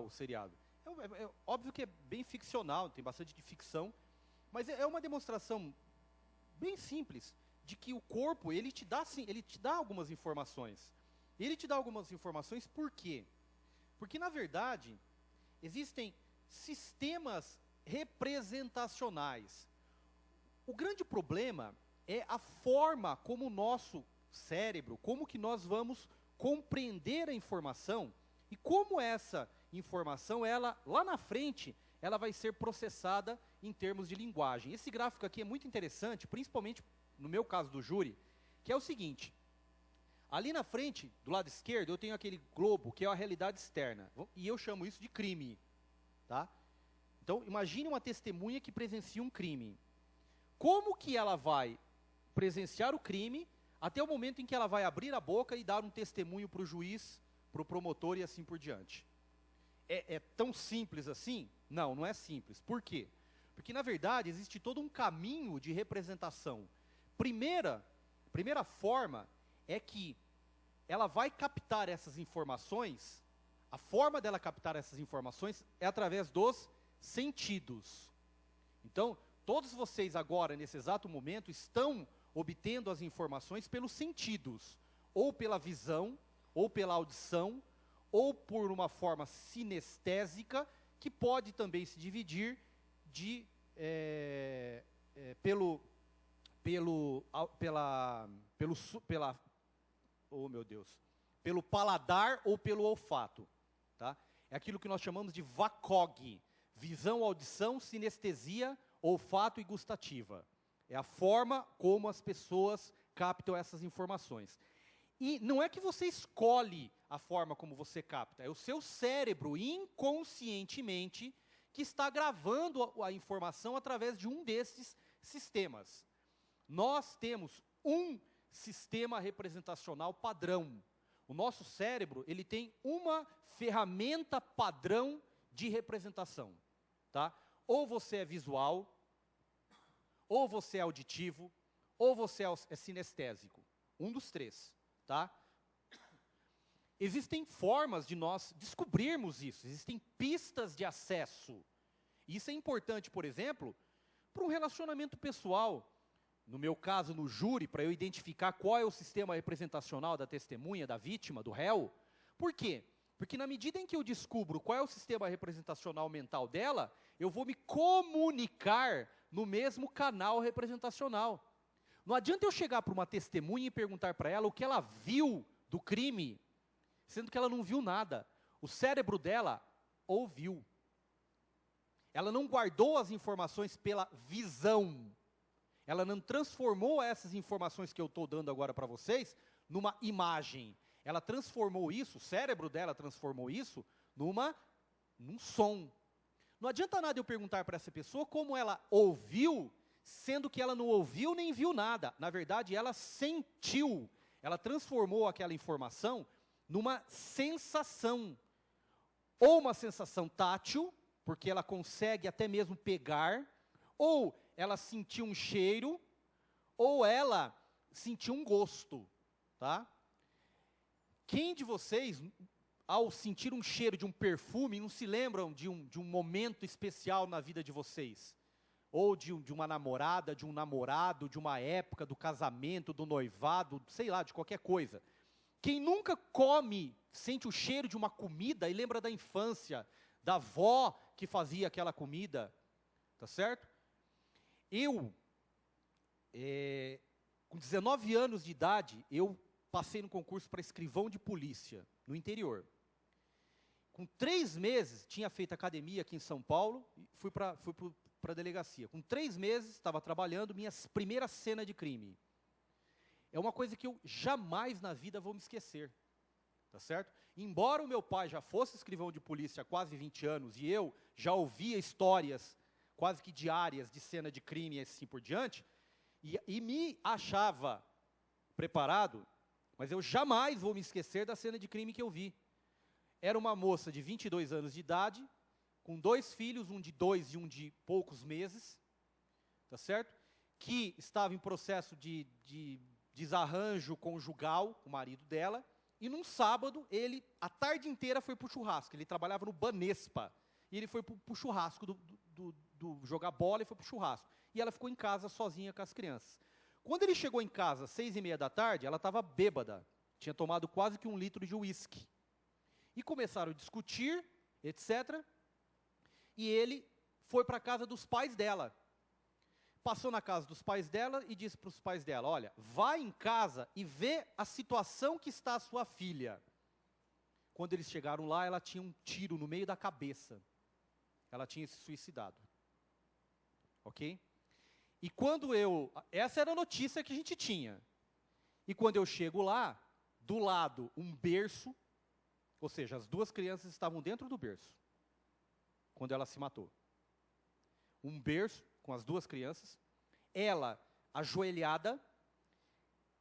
o seriado. É óbvio que é bem ficcional, tem bastante de ficção, mas é uma demonstração bem simples de que o corpo, ele te dá algumas informações. Ele te dá algumas informações por quê? Porque, na verdade, existem sistemas representacionais. O grande problema é a forma como o nosso cérebro, como que nós vamos compreender a informação e como essa informação, ela lá na frente, ela vai ser processada em termos de linguagem. Esse gráfico aqui é muito interessante, principalmente no meu caso do júri, que é o seguinte: ali na frente, do lado esquerdo, eu tenho aquele globo, que é a realidade externa, e eu chamo isso de crime, tá? Então, imagine uma testemunha que presencia um crime. Como que ela vai presenciar o crime até o momento em que ela vai abrir a boca e dar um testemunho para o juiz, para o promotor e assim por diante? é tão simples assim? Não, não é simples. Por quê? Porque, na verdade, existe todo um caminho de representação. Primeira forma é que ela vai captar essas informações, a forma dela captar essas informações é através dos sentidos. Então, todos vocês agora, nesse exato momento, estão obtendo as informações pelos sentidos, ou pela visão, ou pela audição, ou por uma forma sinestésica, que pode também se dividir pelo paladar ou pelo olfato, tá? É aquilo que nós chamamos de VACOG, visão, audição, sinestesia, olfato e gustativa. É a forma como as pessoas captam essas informações. E não é que você escolhe a forma como você capta, é o seu cérebro inconscientemente que está gravando a informação através de um desses sistemas. Nós temos um sistema representacional padrão. O nosso cérebro, ele tem uma ferramenta padrão de representação, tá? Ou você é visual, ou você é auditivo, ou você é sinestésico. Um dos três, tá? Existem formas de nós descobrirmos isso, existem pistas de acesso. Isso é importante, por exemplo, para um relacionamento pessoal. No meu caso, no júri, para eu identificar qual é o sistema representacional da testemunha, da vítima, do réu. Por quê? Porque na medida em que eu descubro qual é o sistema representacional mental dela, eu vou me comunicar no mesmo canal representacional. Não adianta eu chegar para uma testemunha e perguntar para ela o que ela viu do crime, sendo que ela não viu nada. O cérebro dela ouviu. Ela não guardou as informações pela visão. Ela não transformou essas informações que eu estou dando agora para vocês numa imagem. Ela transformou isso, o cérebro dela transformou isso num som. Não adianta nada eu perguntar para essa pessoa como ela ouviu, sendo que ela não ouviu nem viu nada. Na verdade, ela sentiu. Ela transformou aquela informação numa sensação. Ou uma sensação tátil, porque ela consegue até mesmo pegar, ou ela sentiu um cheiro, ou ela sentiu um gosto, tá? Quem de vocês, ao sentir um cheiro de um perfume, não se lembram de um momento especial na vida de vocês? Ou de uma namorada, de um namorado, de uma época, do casamento, do noivado, sei lá, de qualquer coisa. Quem nunca sente o cheiro de uma comida e lembra da infância, da avó que fazia aquela comida, tá certo? Eu, com 19 anos de idade, eu passei no concurso para escrivão de polícia, no interior. Com 3 meses, tinha feito academia aqui em São Paulo, e fui para a delegacia. Com 3 meses, estava trabalhando, minha primeira cena de crime. É uma coisa que eu jamais na vida vou me esquecer, tá certo? Embora o meu pai já fosse escrivão de polícia há quase 20 anos, e eu já ouvia histórias quase que diárias de cena de crime e assim por diante, e me achava preparado, mas eu jamais vou me esquecer da cena de crime que eu vi. Era uma moça de 22 anos de idade, com 2 filhos, um de 2 e um de poucos meses, tá certo? Que estava em processo de desarranjo conjugal, o marido dela, e num sábado, ele, a tarde inteira, foi para o churrasco. Ele trabalhava no Banespa, e ele foi para o churrasco do jogar bola e foi para o churrasco. E ela ficou em casa sozinha com as crianças. Quando ele chegou em casa, às 6h30 da tarde, ela estava bêbada. Tinha tomado quase que 1 litro de uísque. E começaram a discutir, etc. E ele foi para a casa dos pais dela. Passou na casa dos pais dela e disse para os pais dela, olha, vai em casa e vê a situação que está a sua filha. Quando eles chegaram lá, ela tinha um tiro no meio da cabeça. Ela tinha se suicidado. Ok? E quando essa era a notícia que a gente tinha. E quando eu chego lá, do lado um berço, ou seja, as 2 crianças estavam dentro do berço, quando ela se matou. Um berço com as 2 crianças, ela ajoelhada,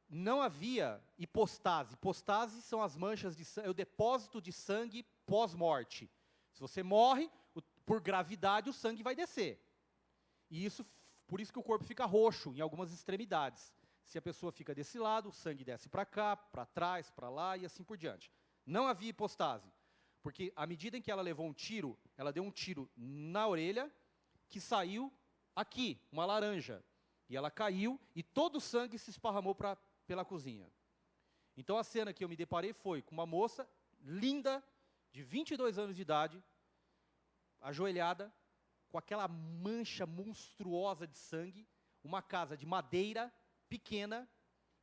não havia hipostase. Hipostase são as manchas de sangue, é o depósito de sangue pós-morte. Se você morre, por gravidade o sangue vai descer. E por isso que o corpo fica roxo em algumas extremidades. Se a pessoa fica desse lado, o sangue desce para cá, para trás, para lá e assim por diante. Não havia hipostase, porque à medida em que ela levou um tiro, ela deu um tiro na orelha, que saiu aqui, uma laranja. E ela caiu e todo o sangue se esparramou pela cozinha. Então a cena que eu me deparei foi com uma moça linda, de 22 anos de idade, ajoelhada, com aquela mancha monstruosa de sangue, uma casa de madeira pequena,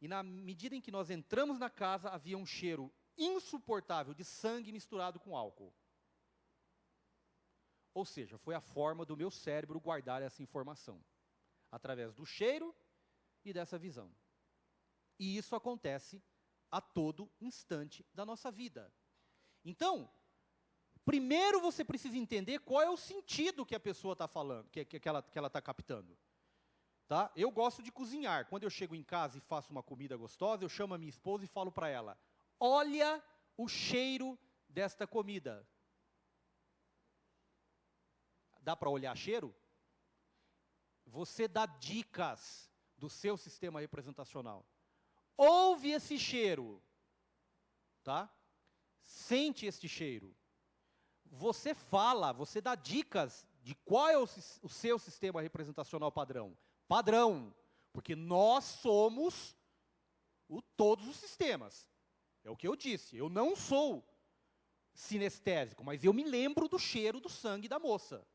e na medida em que nós entramos na casa, havia um cheiro insuportável de sangue misturado com álcool. Ou seja, foi a forma do meu cérebro guardar essa informação, através do cheiro e dessa visão. E isso acontece a todo instante da nossa vida. Então, primeiro você precisa entender qual é o sentido que a pessoa está falando, que ela está captando. Tá? Eu gosto de cozinhar. Quando eu chego em casa e faço uma comida gostosa, eu chamo a minha esposa e falo para ela: olha o cheiro desta comida. Dá para olhar cheiro? Você dá dicas do seu sistema representacional. Ouve esse cheiro. Tá? Sente este cheiro. Você fala, você dá dicas de qual é o seu sistema representacional padrão. Padrão, porque nós somos todos os sistemas. É o que eu disse, eu não sou sinestésico, mas eu me lembro do cheiro do sangue da moça,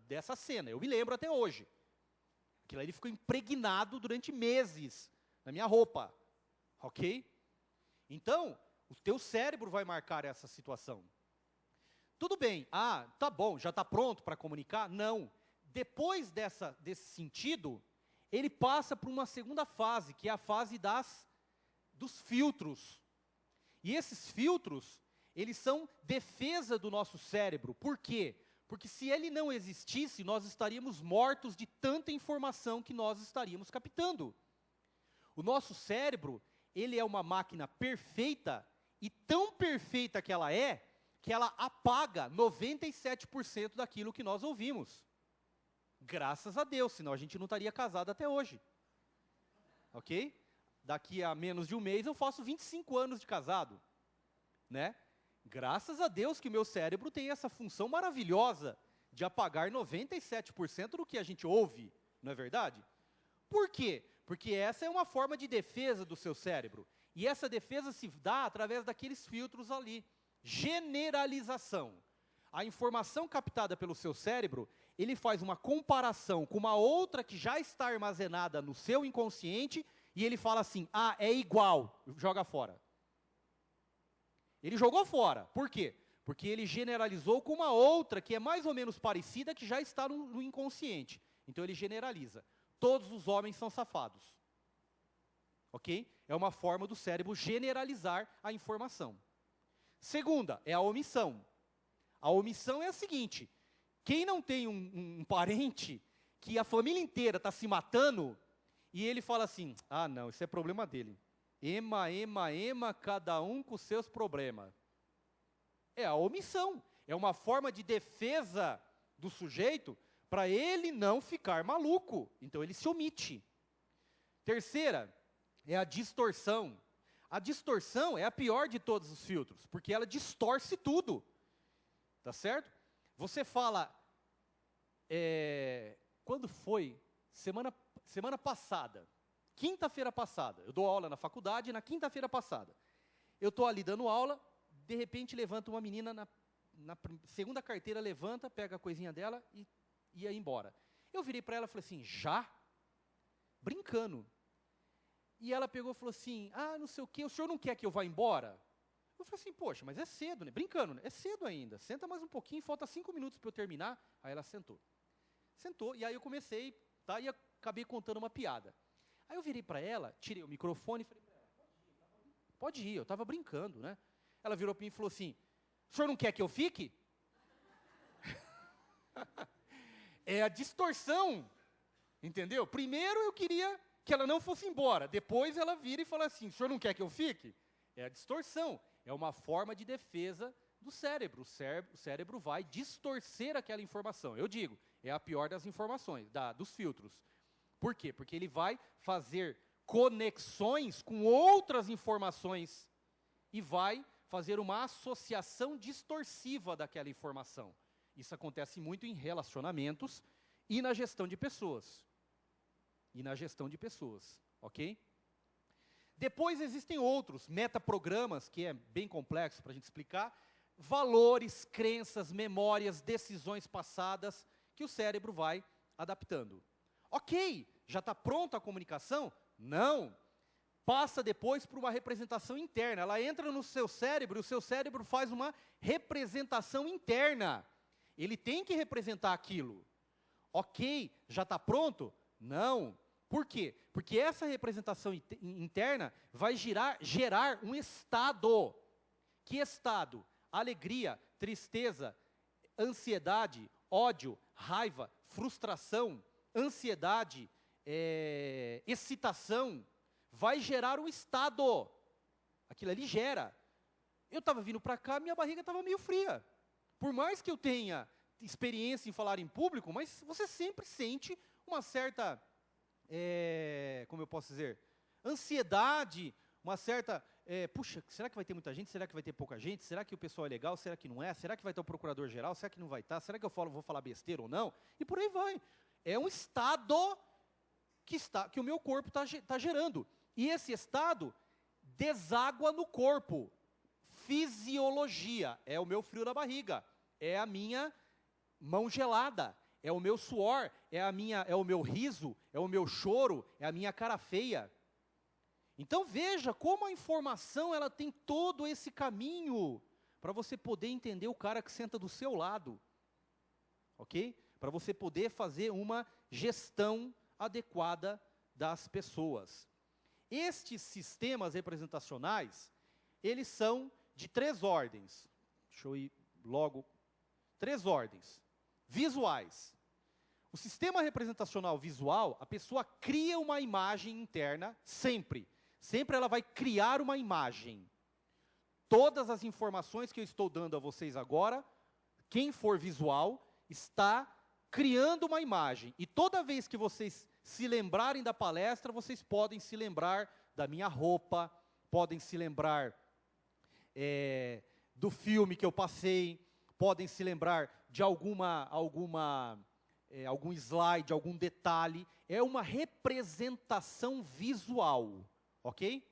dessa cena, eu me lembro até hoje. Aquilo ali ficou impregnado durante meses na minha roupa, ok? Então, o teu cérebro vai marcar essa situação. Tudo bem, tá bom, já está pronto para comunicar? Não. Depois desse sentido, ele passa para uma segunda fase, que é a fase dos filtros. E esses filtros, eles são defesa do nosso cérebro. Por quê? Porque se ele não existisse, nós estaríamos mortos de tanta informação que nós estaríamos captando. O nosso cérebro, ele é uma máquina perfeita, e tão perfeita que ela apaga 97% daquilo que nós ouvimos. Graças a Deus, senão a gente não estaria casado até hoje. Ok? Daqui a menos de um mês eu faço 25 anos de casado. Né? Graças a Deus que o meu cérebro tem essa função maravilhosa de apagar 97% do que a gente ouve, não é verdade? Por quê? Porque essa é uma forma de defesa do seu cérebro. E essa defesa se dá através daqueles filtros ali. Generalização. A informação captada pelo seu cérebro, ele faz uma comparação com uma outra que já está armazenada no seu inconsciente, e ele fala assim: é igual, joga fora. Ele jogou fora. Por quê? Porque ele generalizou com uma outra que é mais ou menos parecida, que já está no inconsciente. Então ele generaliza. Todos os homens são safados. Ok? É uma forma do cérebro generalizar a informação. Segunda, é a omissão. A omissão é a seguinte: quem não tem um parente que a família inteira está se matando, e ele fala assim: não, isso é problema dele. Ema, cada um com seus problemas. É a omissão. É uma forma de defesa do sujeito para ele não ficar maluco. Então ele se omite. Terceira, é a distorção. A distorção é a pior de todos os filtros, porque ela distorce tudo. Tá certo? Você fala, quando foi? Semana passada, quinta-feira passada, eu dou aula na faculdade, na quinta-feira passada, eu estou ali dando aula, de repente levanta uma menina, na segunda carteira levanta, pega a coisinha dela e ia embora. Eu virei para ela e falei assim: já? Brincando. E ela pegou e falou assim: não sei o quê, o senhor não quer que eu vá embora? Eu falei assim: poxa, mas é cedo, né? Brincando, né? É cedo ainda, senta mais um pouquinho, falta 5 minutos para eu terminar. Aí ela sentou. Sentou, e aí eu comecei, tá? E acabei contando uma piada. Aí eu virei para ela, tirei o microfone e falei para ela: pode ir, eu estava brincando, né? Ela virou para mim e falou assim: o senhor não quer que eu fique? É a distorção, entendeu? Primeiro eu queria que ela não fosse embora, depois ela vira e fala assim: o senhor não quer que eu fique? É a distorção, é uma forma de defesa do cérebro. O cérebro vai distorcer aquela informação. Eu digo, é a pior das informações, dos filtros. Por quê? Porque ele vai fazer conexões com outras informações e vai fazer uma associação distorsiva daquela informação. Isso acontece muito em relacionamentos e na gestão de pessoas. Ok? Depois existem outros metaprogramas, que é bem complexo para a gente explicar, valores, crenças, memórias, decisões passadas, que o cérebro vai adaptando. Ok, já está pronta a comunicação? Não. Passa depois por uma representação interna. Ela entra no seu cérebro e o seu cérebro faz uma representação interna. Ele tem que representar aquilo. Ok, já está pronto? Não. Por quê? Porque essa representação interna vai gerar um estado. Que estado? Alegria, tristeza, ansiedade, ódio, raiva, frustração, ansiedade, excitação. Vai gerar um estado. Aquilo ali gera. Eu estava vindo para cá, minha barriga estava meio fria. Por mais que eu tenha experiência em falar em público, mas você sempre sente uma certa, como eu posso dizer, ansiedade, uma certa, puxa, será que vai ter muita gente? Será que vai ter pouca gente? Será que o pessoal é legal? Será que não é? Será que vai ter o procurador-geral? Será que não vai estar? Será que eu vou falar besteira ou não? E por aí vai. É um estado que o meu corpo está gerando. E esse estado deságua no corpo. Fisiologia é o meu frio na barriga, é a minha mão gelada, é o meu suor, é o meu riso, é o meu choro, é a minha cara feia. Então veja como a informação ela tem todo esse caminho para você poder entender o cara que senta do seu lado, ok? Para você poder fazer uma gestão adequada das pessoas. Estes sistemas representacionais, eles são de 3 ordens. Deixa eu ir logo. 3 ordens. Visuais. O sistema representacional visual, a pessoa cria uma imagem interna, sempre. Sempre ela vai criar uma imagem. Todas as informações que eu estou dando a vocês agora, quem for visual, está criando uma imagem. E toda vez que vocês se lembrarem da palestra, vocês podem se lembrar da minha roupa, podem se lembrar do filme que eu passei, podem se lembrar de algum slide, algum detalhe. É uma representação visual, ok?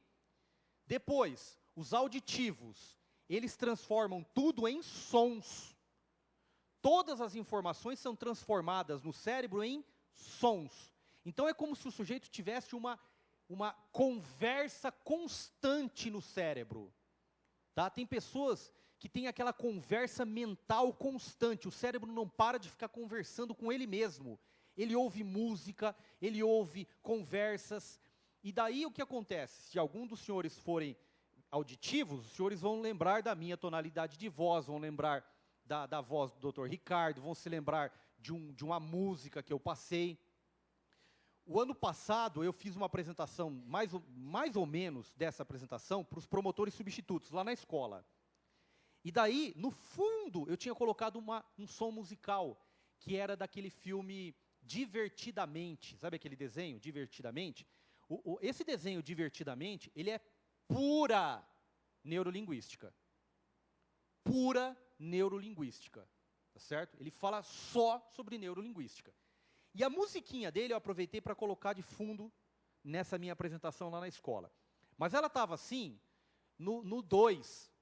Depois, os auditivos, eles transformam tudo em sons. Todas as informações são transformadas no cérebro em sons. Então é como se o sujeito tivesse uma conversa constante no cérebro. Tá? Tem pessoas que têm aquela conversa mental constante. O cérebro não para de ficar conversando com ele mesmo. Ele ouve música, ele ouve conversas. E daí o que acontece? Se algum dos senhores forem auditivos, os senhores vão lembrar da minha tonalidade de voz, vão lembrar da voz do Dr. Ricardo, vão se lembrar de uma música que eu passei. O ano passado eu fiz uma apresentação, mais ou menos dessa apresentação, para os promotores substitutos, lá na escola. E daí, no fundo, eu tinha colocado um som musical, que era daquele filme Divertidamente. Sabe aquele desenho, Divertidamente? Esse desenho, Divertidamente, ele é pura neurolinguística. Pura neurolinguística. Tá certo? Ele fala só sobre neurolinguística. E a musiquinha dele eu aproveitei para colocar de fundo nessa minha apresentação lá na escola. Mas ela estava assim, no 2,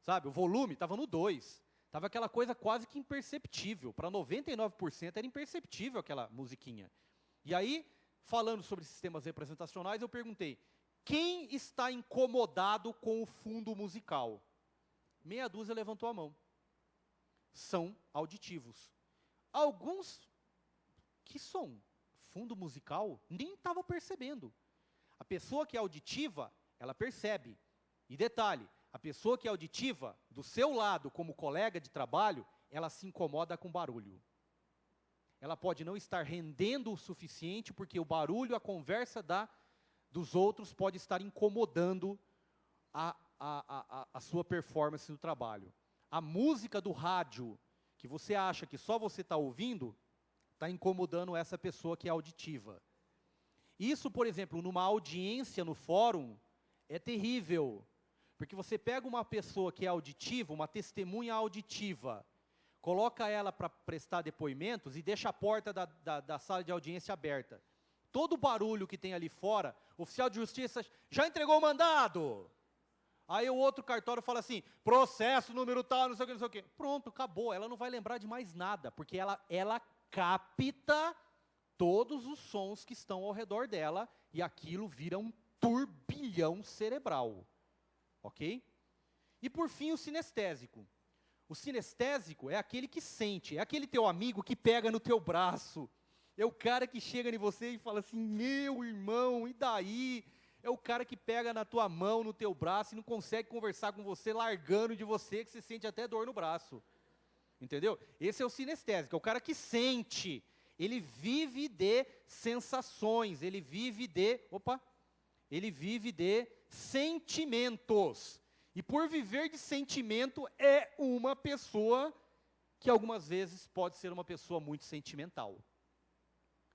sabe? O volume estava no 2. Estava aquela coisa quase que imperceptível. Para 99% era imperceptível aquela musiquinha. E aí, falando sobre sistemas representacionais, eu perguntei, quem está incomodado com o fundo musical? Meia dúzia levantou a mão. São auditivos. Alguns... Que som? Fundo musical? Nem estava percebendo. A pessoa que é auditiva, ela percebe. E detalhe, a pessoa que é auditiva, do seu lado, como colega de trabalho, ela se incomoda com barulho. Ela pode não estar rendendo o suficiente, porque o barulho, a conversa dos outros pode estar incomodando a sua performance no trabalho. a música do rádio, que você acha que só você está ouvindo, está incomodando essa pessoa que é auditiva. Isso, por exemplo, numa audiência no fórum, é terrível. Porque você pega uma pessoa que é auditiva, uma testemunha auditiva, coloca ela para prestar depoimentos e deixa a porta da sala de audiência aberta. Todo o barulho que tem ali fora, o oficial de justiça já entregou o mandado. Aí o outro cartório fala assim, processo, número tal, não sei o que, não sei o que. Pronto, acabou. Ela não vai lembrar de mais nada, porque ela capta todos os sons que estão ao redor dela e aquilo vira um turbilhão cerebral. Ok? E por fim, o sinestésico. O sinestésico é aquele que sente, é aquele teu amigo que pega no teu braço. É o cara que chega em você e fala assim, meu irmão, e daí? É o cara que pega na tua mão, no teu braço, e não consegue conversar com você, largando de você, que você sente até dor no braço. Entendeu? Esse é o sinestésico, é o cara que sente. Ele vive de sensações, ele vive de sentimentos. E por viver de sentimento, é uma pessoa que algumas vezes pode ser uma pessoa muito sentimental.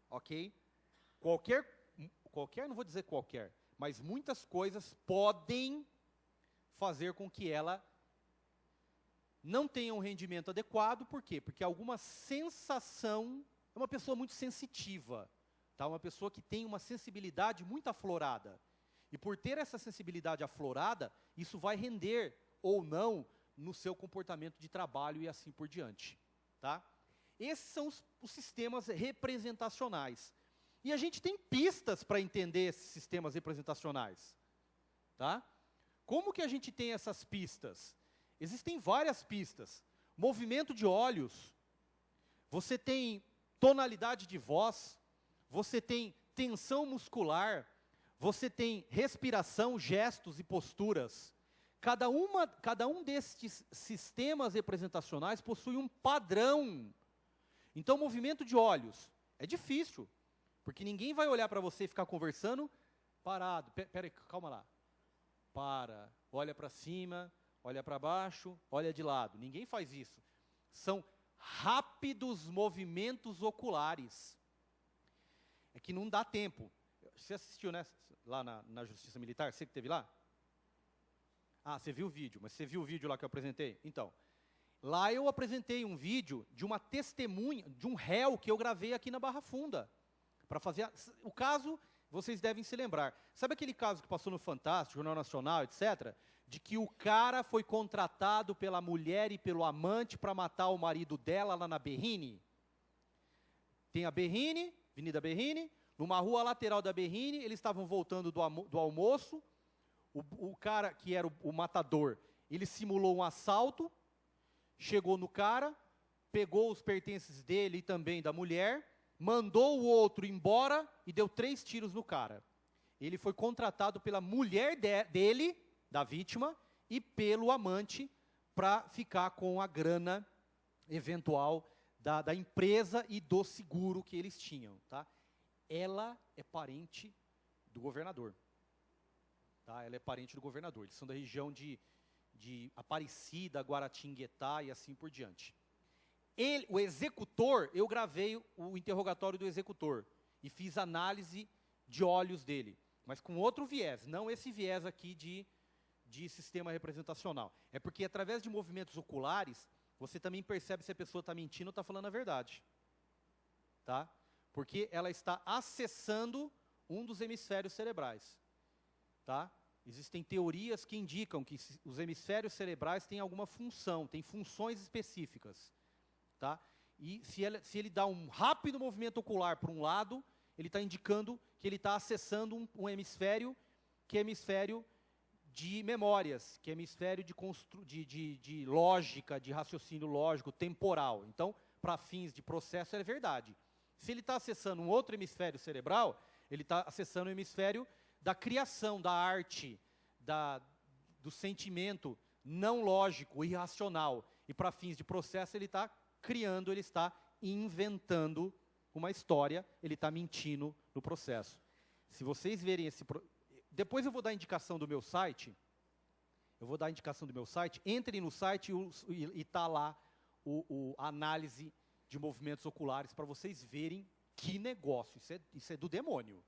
Ok? Qualquer, não vou dizer qualquer, mas muitas coisas podem fazer com que ela não tenha um rendimento adequado. Por quê? Porque alguma sensação, é uma pessoa muito sensitiva, tá? Uma pessoa que tem uma sensibilidade muito aflorada. E por ter essa sensibilidade aflorada, isso vai render ou não no seu comportamento de trabalho e assim por diante. Tá? Esses são os sistemas representacionais. E a gente tem pistas para entender esses sistemas representacionais. Tá? Como que a gente tem essas pistas? Existem várias pistas. Movimento de olhos, você tem tonalidade de voz, você tem tensão muscular, você tem respiração, gestos e posturas. Cada um destes sistemas representacionais possui um padrão. Então, movimento de olhos é difícil, porque ninguém vai olhar para você e ficar conversando parado. Peraí, calma lá. Para, olha para cima, olha para baixo, olha de lado. Ninguém faz isso. São rápidos movimentos oculares. É que não dá tempo. Você assistiu, né, lá na Justiça Militar? Você que esteve lá? Ah, você viu o vídeo, mas você viu o vídeo lá que eu apresentei? Então, lá eu apresentei um vídeo de uma testemunha, de um réu que eu gravei aqui na Barra Funda. Para fazer o caso, vocês devem se lembrar. Sabe aquele caso que passou no Fantástico, Jornal Nacional, etc., de que o cara foi contratado pela mulher e pelo amante para matar o marido dela lá na Berrini? Tem a Berrini, Avenida Berrini, numa rua lateral da Berrini, eles estavam voltando do almoço, o cara que era o matador, ele simulou um assalto, chegou no cara, pegou os pertences dele e também da mulher, mandou o outro embora e deu 3 tiros no cara. Ele foi contratado pela mulher dele, da vítima, e pelo amante, para ficar com a grana eventual da empresa e do seguro que eles tinham. Tá? Ela é parente do governador. Tá? Ela é parente do governador. Eles são da região de Aparecida, Guaratinguetá e assim por diante. O executor, eu gravei o interrogatório do executor e fiz análise de olhos dele, mas com outro viés, não esse viés aqui de sistema representacional. É porque através de movimentos oculares, você também percebe se a pessoa está mentindo ou está falando a verdade. Tá? Porque ela está acessando um dos hemisférios cerebrais. Tá? Existem teorias que indicam que os hemisférios cerebrais têm alguma função, têm funções específicas. Tá? E se ele dá um rápido movimento ocular para um lado, ele está indicando que ele está acessando um hemisfério que é hemisfério de memórias, que é hemisfério de lógica, de raciocínio lógico, temporal. Então, para fins de processo, é verdade. Se ele está acessando um outro hemisfério cerebral, ele está acessando o hemisfério da criação, da arte, do sentimento não lógico, irracional. E para fins de processo, ele está criando, ele está inventando uma história, ele está mentindo no processo. Se vocês verem depois eu vou dar a indicação do meu site, eu vou dar a indicação do meu site, entrem no site e está lá a análise de movimentos oculares para vocês verem que negócio. Isso é do demônio.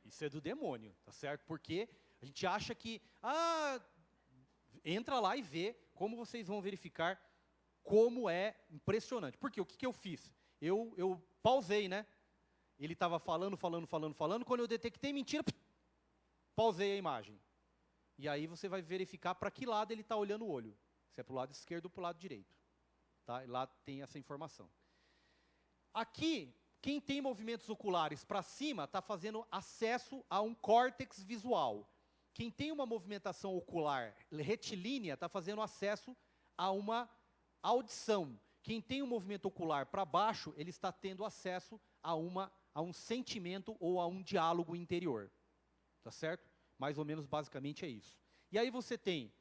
Isso é do demônio, tá certo? Porque a gente acha que, entra lá e vê como vocês vão verificar como é impressionante. Porque o que eu fiz? Eu pausei, né? Ele estava falando, quando eu detectei mentira, pausei a imagem. E aí você vai verificar para que lado ele está olhando o olho. Se é para o lado esquerdo ou para o lado direito. Tá? E lá tem essa informação. Aqui, quem tem movimentos oculares para cima está fazendo acesso a um córtex visual. Quem tem uma movimentação ocular retilínea está fazendo acesso a uma audição. Quem tem um movimento ocular para baixo, ele está tendo acesso a um sentimento ou a um diálogo interior. Tá certo? Mais ou menos, basicamente, é isso. E aí você tem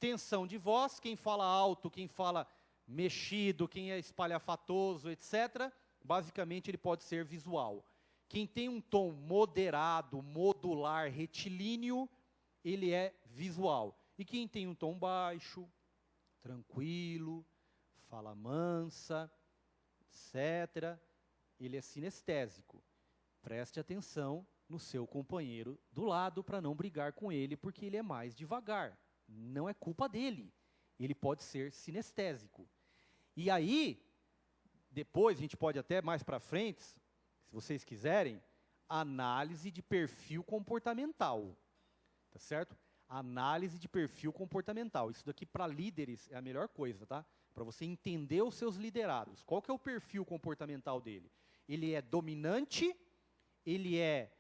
tensão de voz, quem fala alto, quem fala mexido, quem é espalhafatoso, etc., basicamente ele pode ser visual. Quem tem um tom moderado, modular, retilíneo, ele é visual. E quem tem um tom baixo, tranquilo, fala mansa, etc., ele é sinestésico. Preste atenção no seu companheiro do lado para não brigar com ele, porque ele é mais devagar. Não é culpa dele. Ele pode ser sinestésico. E aí, depois, a gente pode até mais para frente, se vocês quiserem, análise de perfil comportamental. Tá certo? Análise de perfil comportamental. Isso daqui para líderes é a melhor coisa, tá? Para você entender os seus liderados. Qual que é o perfil comportamental dele? Ele é dominante, ele é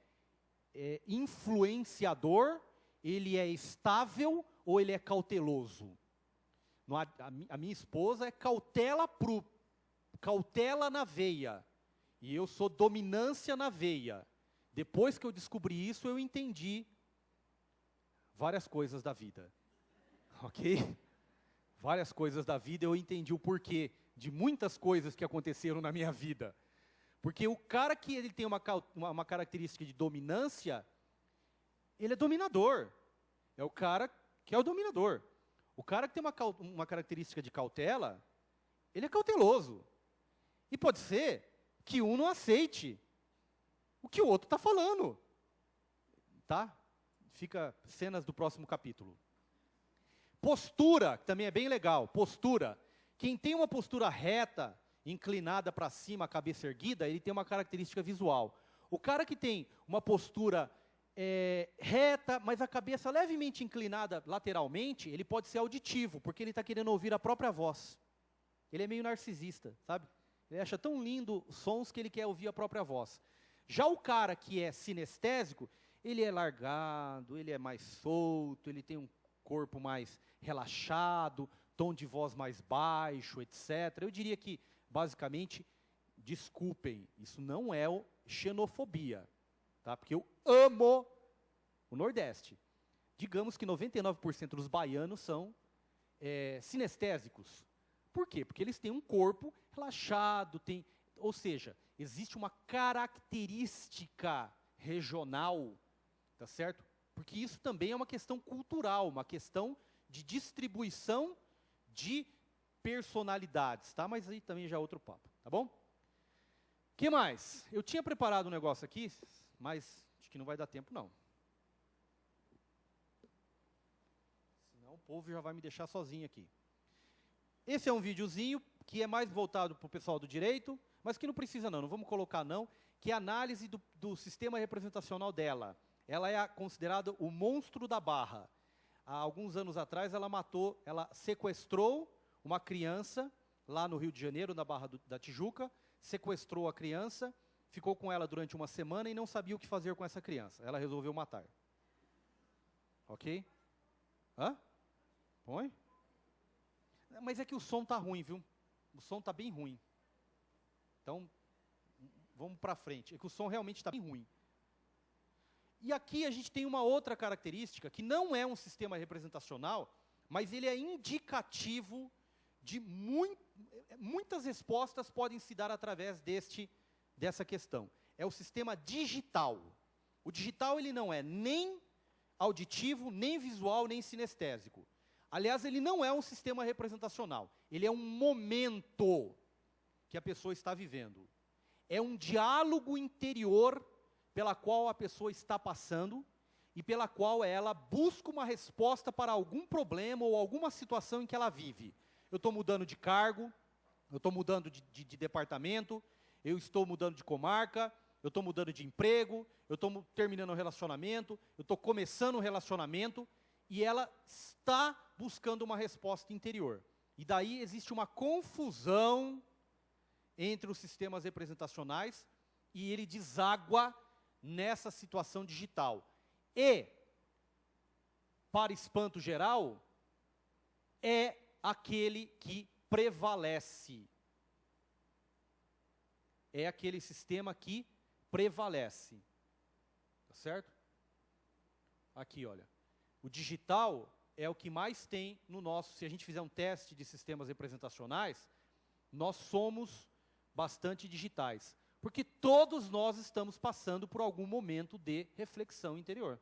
influenciador, ele é estável ou ele é cauteloso? A minha esposa é cautela na veia. E eu sou dominância na veia. Depois que eu descobri isso, eu entendi várias coisas da vida. Ok? Várias coisas da vida, eu entendi o porquê de muitas coisas que aconteceram na minha vida. Porque o cara que ele tem uma característica de dominância, ele é dominador. É o cara que é o dominador. O cara que tem uma característica de cautela, ele é cauteloso. E pode ser que um não aceite o que o outro está falando. Tá? Fica cenas do próximo capítulo. Postura, que também é bem legal. Postura. Quem tem uma postura reta, inclinada para cima, a cabeça erguida, ele tem uma característica visual. O cara que tem uma postura reta, mas a cabeça levemente inclinada lateralmente, ele pode ser auditivo, porque ele está querendo ouvir a própria voz. Ele é meio narcisista, sabe? Ele acha tão lindo os sons que ele quer ouvir a própria voz. Já o cara que é sinestésico, ele é largado, ele é mais solto, ele tem um corpo mais relaxado, tom de voz mais baixo, etc. Eu diria que, basicamente, desculpem, isso não é xenofobia, tá? Porque eu amo o Nordeste. Digamos que 99% dos baianos são sinestésicos. Por quê? Porque eles têm um corpo relaxado, ou seja, existe uma característica regional, tá certo? Porque isso também é uma questão cultural, uma questão de distribuição de personalidades, tá? Mas aí também já é outro papo, tá bom? O que mais? Eu tinha preparado um negócio aqui, mas acho que não vai dar tempo, não. Senão o povo já vai me deixar sozinho aqui. Esse é um videozinho que é mais voltado para o pessoal do direito, mas que não precisa não vamos colocar não, que é a análise do sistema representacional dela. Ela é considerada o monstro da Barra. Há alguns anos atrás ela sequestrou uma criança lá no Rio de Janeiro, na Barra da Tijuca, sequestrou a criança, ficou com ela durante uma semana e não sabia o que fazer com essa criança. Ela resolveu matar. Ok? Hã? Põe? Mas é que o som está ruim, viu? O som está bem ruim. Então, vamos para frente. É que o som realmente está bem ruim. E aqui a gente tem uma outra característica, que não é um sistema representacional, mas ele é indicativo de muitas respostas podem se dar através dessa questão. É o sistema digital. O digital ele não é nem auditivo, nem visual, nem sinestésico. Aliás, ele não é um sistema representacional. Ele é um momento que a pessoa está vivendo. É um diálogo interior pela qual a pessoa está passando e pela qual ela busca uma resposta para algum problema ou alguma situação em que ela vive. Eu estou mudando de cargo, eu estou mudando de departamento, eu estou mudando de comarca, eu estou mudando de emprego, eu estou terminando um relacionamento, eu estou começando um relacionamento, e ela está buscando uma resposta interior. E daí existe uma confusão entre os sistemas representacionais e ele deságua nessa situação digital. E, para espanto geral, é aquele que prevalece. É aquele sistema que prevalece. Tá certo? Aqui, olha. O digital é o que mais tem no nosso... Se a gente fizer um teste de sistemas representacionais, nós somos bastante digitais. Porque todos nós estamos passando por algum momento de reflexão interior.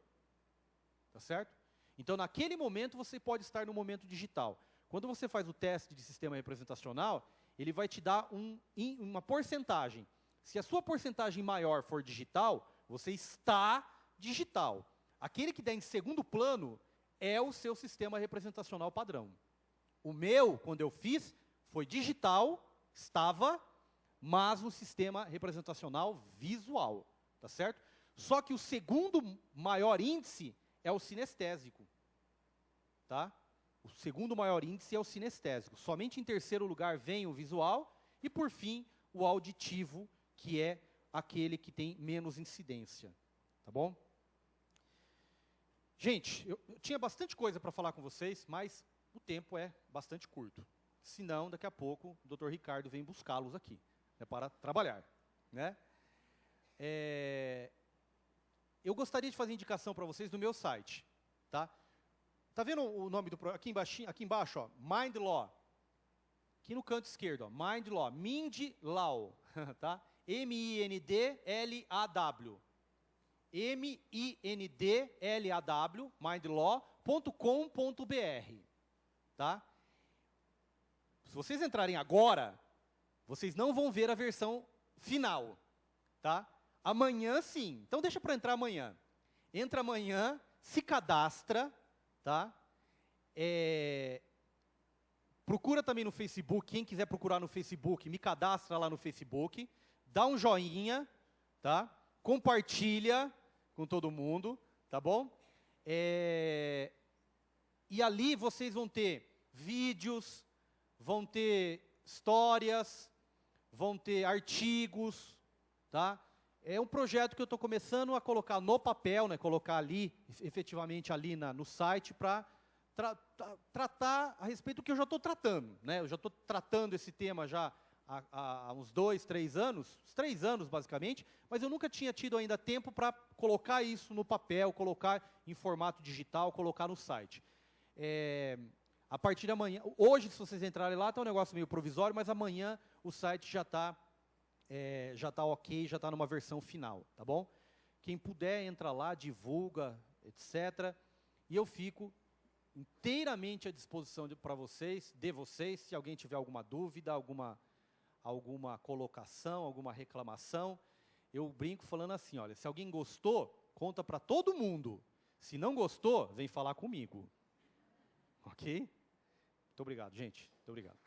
Tá certo? Então, naquele momento, você pode estar no momento digital. Quando você faz o teste de sistema representacional, ele vai te dar uma porcentagem. Se a sua porcentagem maior for digital, você está digital. Aquele que der em segundo plano é o seu sistema representacional padrão. O meu, quando eu fiz, foi digital, estava, mas no sistema representacional visual. Tá certo? Só que o segundo maior índice é o sinestésico. Tá? O segundo maior índice é o sinestésico. Somente em terceiro lugar vem o visual e, por fim, o auditivo, que é aquele que tem menos incidência. Tá bom? Gente, eu tinha bastante coisa para falar com vocês, mas o tempo é bastante curto. Senão, daqui a pouco, o Dr. Ricardo vem buscá-los aqui, né, para trabalhar. Né? Eu gostaria de fazer indicação para vocês do meu site. Tá vendo o nome do aqui embaixo, ó, Mind Law. Aqui no canto esquerdo, ó, Mind Law, Mind Law, tá? M-I-N-D-L-A-W. M-I-N-D-L-A-W, mindlaw.com.br. Tá? Se vocês entrarem agora, vocês não vão ver a versão final. Tá? Amanhã, sim. Então, deixa para entrar amanhã. Entra amanhã, se cadastra. Tá? Procura também no Facebook. Quem quiser procurar no Facebook, me cadastra lá no Facebook. Dá um joinha. Tá? Compartilha com todo mundo, tá bom? E ali vocês vão ter vídeos, vão ter histórias, vão ter artigos, tá? É um projeto que eu estou começando a colocar no papel, né? Colocar ali, efetivamente ali no site, para tratar a respeito do que eu já estou tratando, né? Eu já estou tratando esse tema já há uns 2, 3 anos, uns 3 anos basicamente, mas eu nunca tinha tido ainda tempo para colocar isso no papel, colocar em formato digital, colocar no site. A partir de amanhã, hoje se vocês entrarem lá, está um negócio meio provisório, mas amanhã o site já está ok, já está numa versão final, tá bom? Quem puder, entra lá, divulga, etc. E eu fico inteiramente à disposição para vocês, se alguém tiver alguma dúvida, alguma colocação, alguma reclamação, eu brinco falando assim, olha, se alguém gostou, conta para todo mundo. Se não gostou, vem falar comigo. Ok? Muito obrigado, gente. Muito obrigado.